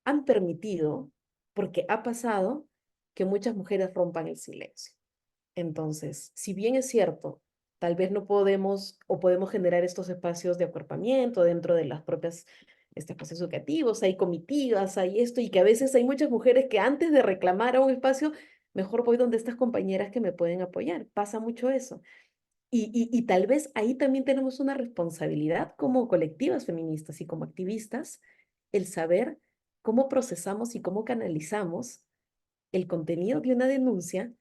han permitido, porque ha pasado, que muchas mujeres rompan el silencio. Entonces, si bien es cierto, tal vez no podemos o podemos generar estos espacios de acuerpamiento dentro de las propias espacios educativos, hay comitivas, hay esto, y que a veces hay muchas mujeres que antes de reclamar a un espacio, mejor voy donde estas compañeras que me pueden apoyar. Pasa mucho eso. Y tal vez ahí también tenemos una responsabilidad como colectivas feministas y como activistas, el saber cómo procesamos y cómo canalizamos el contenido de una denuncia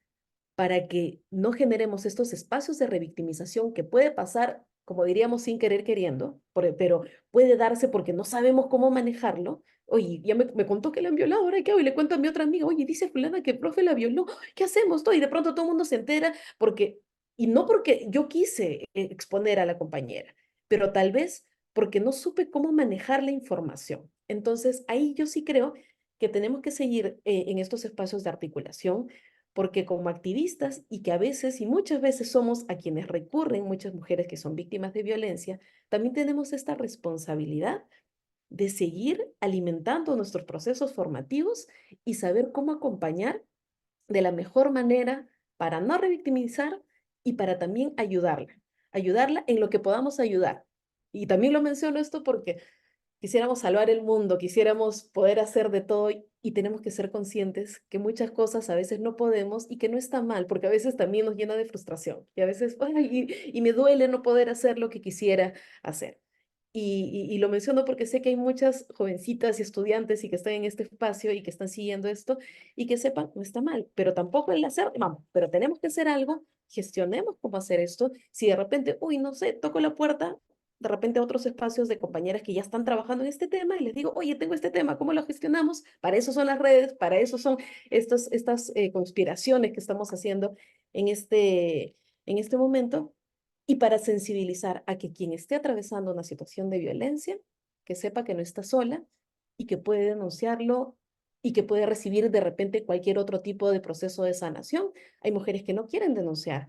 para que no generemos estos espacios de revictimización que puede pasar, como diríamos, sin querer queriendo, pero puede darse porque no sabemos cómo manejarlo. Oye, ya me contó que la han violado, ahora qué hago, y le cuento a mi otra amiga, oye, dice fulana que el profe la violó, ¿qué hacemos? Todo? Y de pronto todo el mundo se entera porque, y no porque yo quise exponer a la compañera, pero tal vez porque no supe cómo manejar la información. Entonces, ahí yo sí creo que tenemos que seguir en estos espacios de articulación, porque como activistas, y que a veces y muchas veces somos a quienes recurren, muchas mujeres que son víctimas de violencia, también tenemos esta responsabilidad de seguir alimentando nuestros procesos formativos y saber cómo acompañar de la mejor manera para no revictimizar y para también ayudarla en lo que podamos ayudar. Y también lo menciono esto porque quisiéramos salvar el mundo, quisiéramos poder hacer de todo y tenemos que ser conscientes que muchas cosas a veces no podemos y que no está mal, porque a veces también nos llena de frustración y a veces, ay, y me duele no poder hacer lo que quisiera hacer. Y lo menciono porque sé que hay muchas jovencitas y estudiantes y que están en este espacio y que están siguiendo esto y que sepan, no está mal, pero tampoco el hacer, vamos, pero tenemos que hacer algo, gestionemos cómo hacer esto. Si de repente, uy, no sé, toco la puerta, de repente a otros espacios de compañeras que ya están trabajando en este tema y les digo, oye, tengo este tema, ¿cómo lo gestionamos? Para eso son las redes, para eso son estas conspiraciones que estamos haciendo en este momento y para sensibilizar a que quien esté atravesando una situación de violencia, que sepa que no está sola y que puede denunciarlo y que puede recibir de repente cualquier otro tipo de proceso de sanación. Hay mujeres que no quieren denunciar,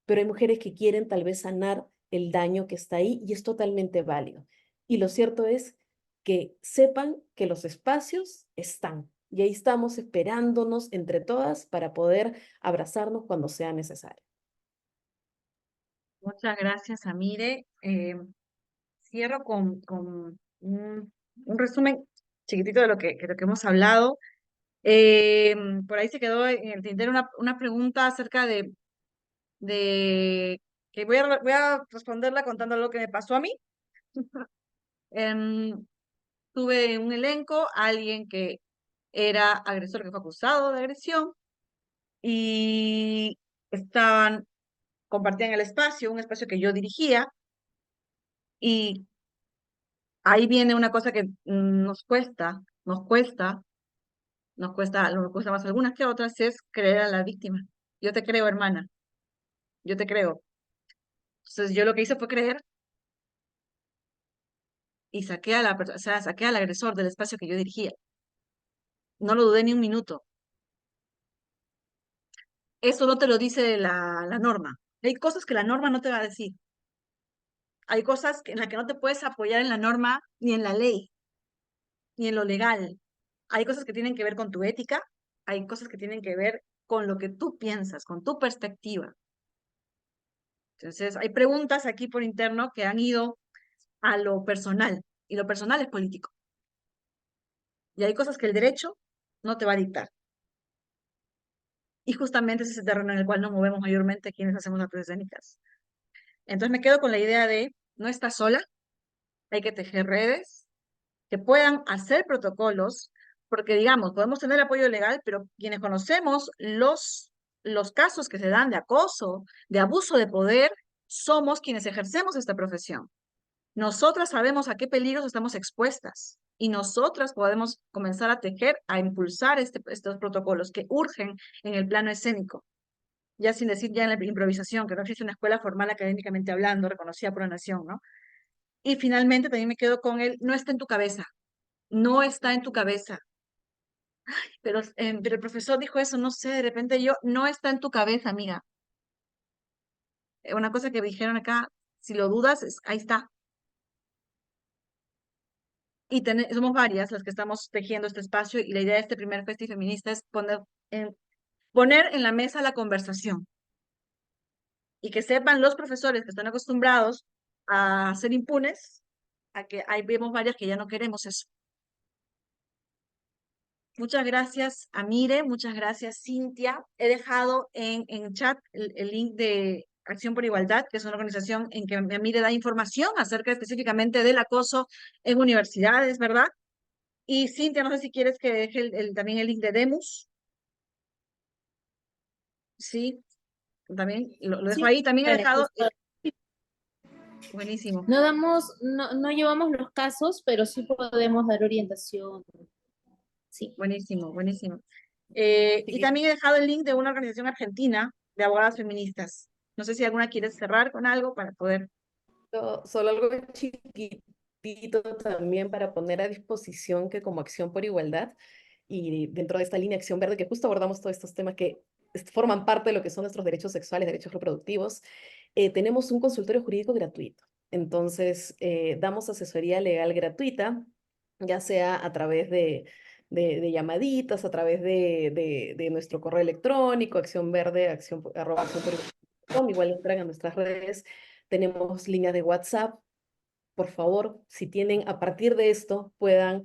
pero hay mujeres que quieren tal vez sanar el daño que está ahí y es totalmente válido. Y lo cierto es que sepan que los espacios están y ahí estamos esperándonos entre todas para poder abrazarnos cuando sea necesario. Muchas gracias, Amire. Cierro con un resumen chiquitito de lo que hemos hablado. Por ahí se quedó en el tintero una pregunta acerca de que voy a responderla contando lo que me pasó a mí. Em, Tuve un elenco, alguien que era agresor que fue acusado de agresión y estaban, compartían el espacio, un espacio que yo dirigía, y ahí viene una cosa que nos cuesta más algunas que otras, es creer a la víctima. Yo te creo, hermana, yo te creo. Entonces yo lo que hice fue creer y saqué a o sea, saqué al agresor del espacio que yo dirigía. No lo dudé ni un minuto. Eso no te lo dice la norma. Hay cosas que la norma no te va a decir. Hay cosas en las que no te puedes apoyar en la norma ni en la ley, ni en lo legal. Hay cosas que tienen que ver con tu ética, hay cosas que tienen que ver con lo que tú piensas, con tu perspectiva. Entonces, hay preguntas aquí por interno que han ido a lo personal, y lo personal es político. Y hay cosas que el derecho no te va a dictar. Y justamente es ese terreno en el cual nos movemos mayormente quienes hacemos artes escénicas. Entonces me quedo con la idea de, no estás sola, hay que tejer redes que puedan hacer protocolos, porque digamos, podemos tener apoyo legal, pero quienes conocemos los casos que se dan de acoso, de abuso de poder, somos quienes ejercemos esta profesión. Nosotras sabemos a qué peligros estamos expuestas y nosotras podemos comenzar a tejer, a impulsar estos protocolos que urgen en el plano escénico, ya sin decir ya en la improvisación, que no existe una escuela formal académicamente hablando, reconocida por la nación, ¿no? Y finalmente también me quedo con el, no está en tu cabeza, no está en tu cabeza. Pero el profesor dijo eso, no sé, de repente yo, no está en tu cabeza, amiga. Una cosa que me dijeron acá, si lo dudas, ahí está. Y somos varias las que estamos tejiendo este espacio y la idea de este primer festival feminista es poner en la mesa la conversación y que sepan los profesores que están acostumbrados a ser impunes, a que ahí vemos varias que ya no queremos eso. Muchas gracias, Amire, muchas gracias, Cintia. He dejado en chat el link de Acción por Igualdad, que es una organización en que Amire da información acerca específicamente del acoso en universidades, ¿verdad? Y Cintia, no sé si quieres que deje también el link de Demus. Sí, también lo dejo Sí, ahí. También he vale, dejado, justo. buenísimo, No llevamos los casos, pero sí podemos dar orientación. Sí. buenísimo, buenísimo. Y Sí, también he dejado el link de una organización argentina de abogadas feministas. No sé si alguna quiere cerrar con algo para poder. solo algo chiquito. también para poner a disposición que como Acción por Igualdad y dentro de esta línea Acción Verde, que justo abordamos todos estos temas que forman parte de lo que son nuestros derechos sexuales, derechos reproductivos, tenemos un consultorio jurídico gratuito. Entonces, damos asesoría legal gratuita, ya sea a través de llamaditas, a través de nuestro correo electrónico, acción verde, arroba acción por igualdad.com, igual entran a nuestras redes, tenemos líneas de WhatsApp. Por favor, si tienen a partir de esto, puedan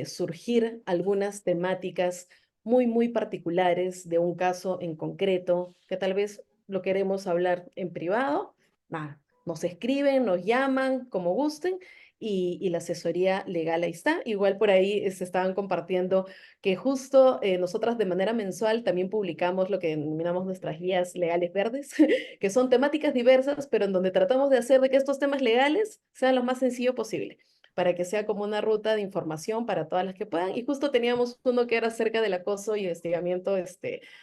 surgir algunas temáticas muy particulares de un caso en concreto, que tal vez lo queremos hablar en privado, nada, nos escriben, nos llaman, como gusten, y la asesoría legal ahí está. Igual por ahí se estaban compartiendo que justo nosotras de manera mensual también publicamos lo que denominamos nuestras guías legales verdes, que son temáticas diversas, pero en donde tratamos de hacer de que estos temas legales sean lo más sencillo posible, para que sea como una ruta de información para todas las que puedan. Y justo teníamos uno que era acerca del acoso y hostigamiento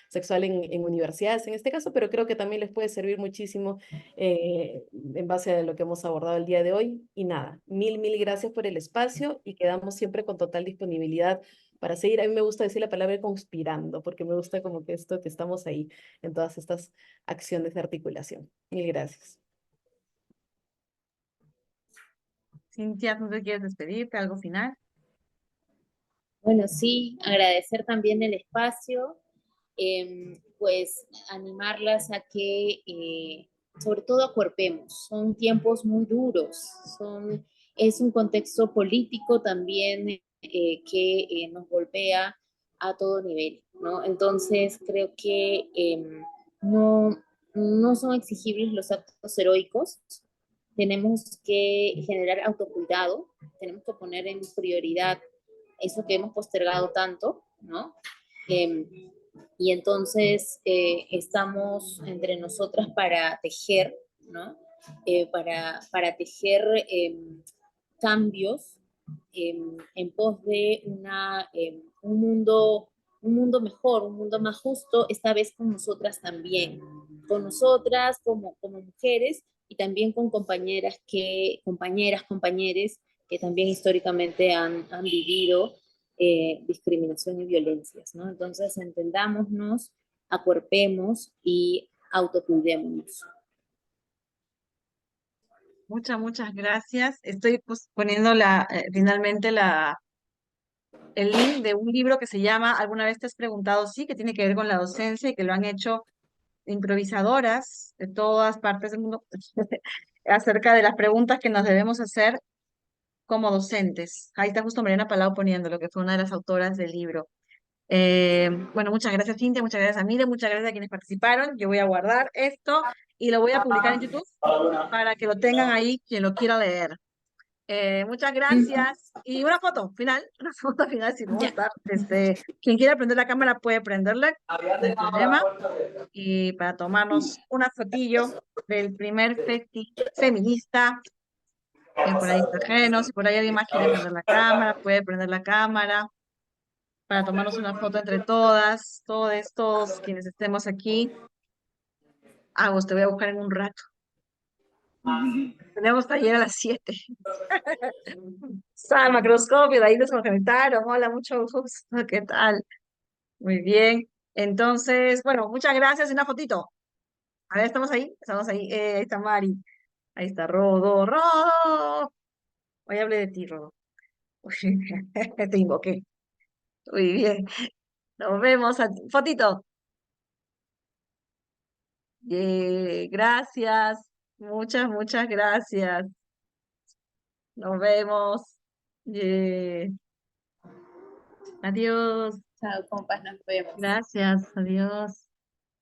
sexual en universidades en este caso, pero creo que también les puede servir muchísimo en base a lo que hemos abordado el día de hoy. Y nada, mil gracias por el espacio y quedamos siempre con total disponibilidad para seguir. A mí me gusta decir la palabra conspirando, porque me gusta como que esto que estamos ahí en todas estas acciones de articulación. Mil gracias. Cintia, ¿no te quieres despedirte? ¿Algo final? Bueno, sí, agradecer también el espacio, pues animarlas a que sobre todo acuerpemos. Son tiempos muy duros, es un contexto político también que nos golpea a todo nivel, ¿no? Entonces creo que no, no son exigibles los actos heroicos, tenemos que generar autocuidado, tenemos que poner en prioridad eso que hemos postergado tanto, ¿no? Eh, y entonces estamos entre nosotras para tejer, ¿no? Para tejer cambios en pos de un mundo mejor, un mundo más justo, esta vez con nosotras también, con nosotras como mujeres y también con compañeres que también históricamente han vivido discriminación y violencias, ¿no? Entonces entendámonos, acuerpemos y autocuidémonos. Muchas gracias. Estoy pues, poniendo finalmente el link de un libro que se llama ¿Alguna vez te has preguntado? Sí, que tiene que ver con la docencia y que lo han hecho improvisadoras de todas partes del mundo acerca de las preguntas que nos debemos hacer como docentes. Ahí está justo Mariana Palau poniendo lo que fue una de las autoras del libro. Bueno, muchas gracias, Cintia, muchas gracias, Amire, muchas gracias a quienes participaron. Yo voy a guardar esto y lo voy a publicar en YouTube para que lo tengan ahí quien lo quiera leer. Muchas gracias. Y una foto final, una foto final, si no va a Ya. estar. Quien quiera prender la cámara puede prenderla, no hay problema. Y para tomarnos una fotillo del primer feminista, por ahí está Geno, si por ahí alguien más quiere prender la cámara, puede prender la cámara para tomarnos una foto entre todas, todos quienes estemos aquí. Vos te voy a buscar en un rato. Tenemos taller a las 7. Sal, macroscopio, de ahí nos conectaron. Hola, mucho gusto. ¿Qué tal? Muy bien. Entonces, bueno, muchas gracias. Una fotito. A ver, estamos ahí. Estamos ahí. Ahí está Mari. Ahí está Rodo. Rodo. Hoy hablé de ti, Rodo. Te invoqué. Muy bien. Nos vemos. Fotito. Gracias. Muchas gracias. Nos vemos. Adiós. Chao, compas, nos vemos. Gracias. Adiós.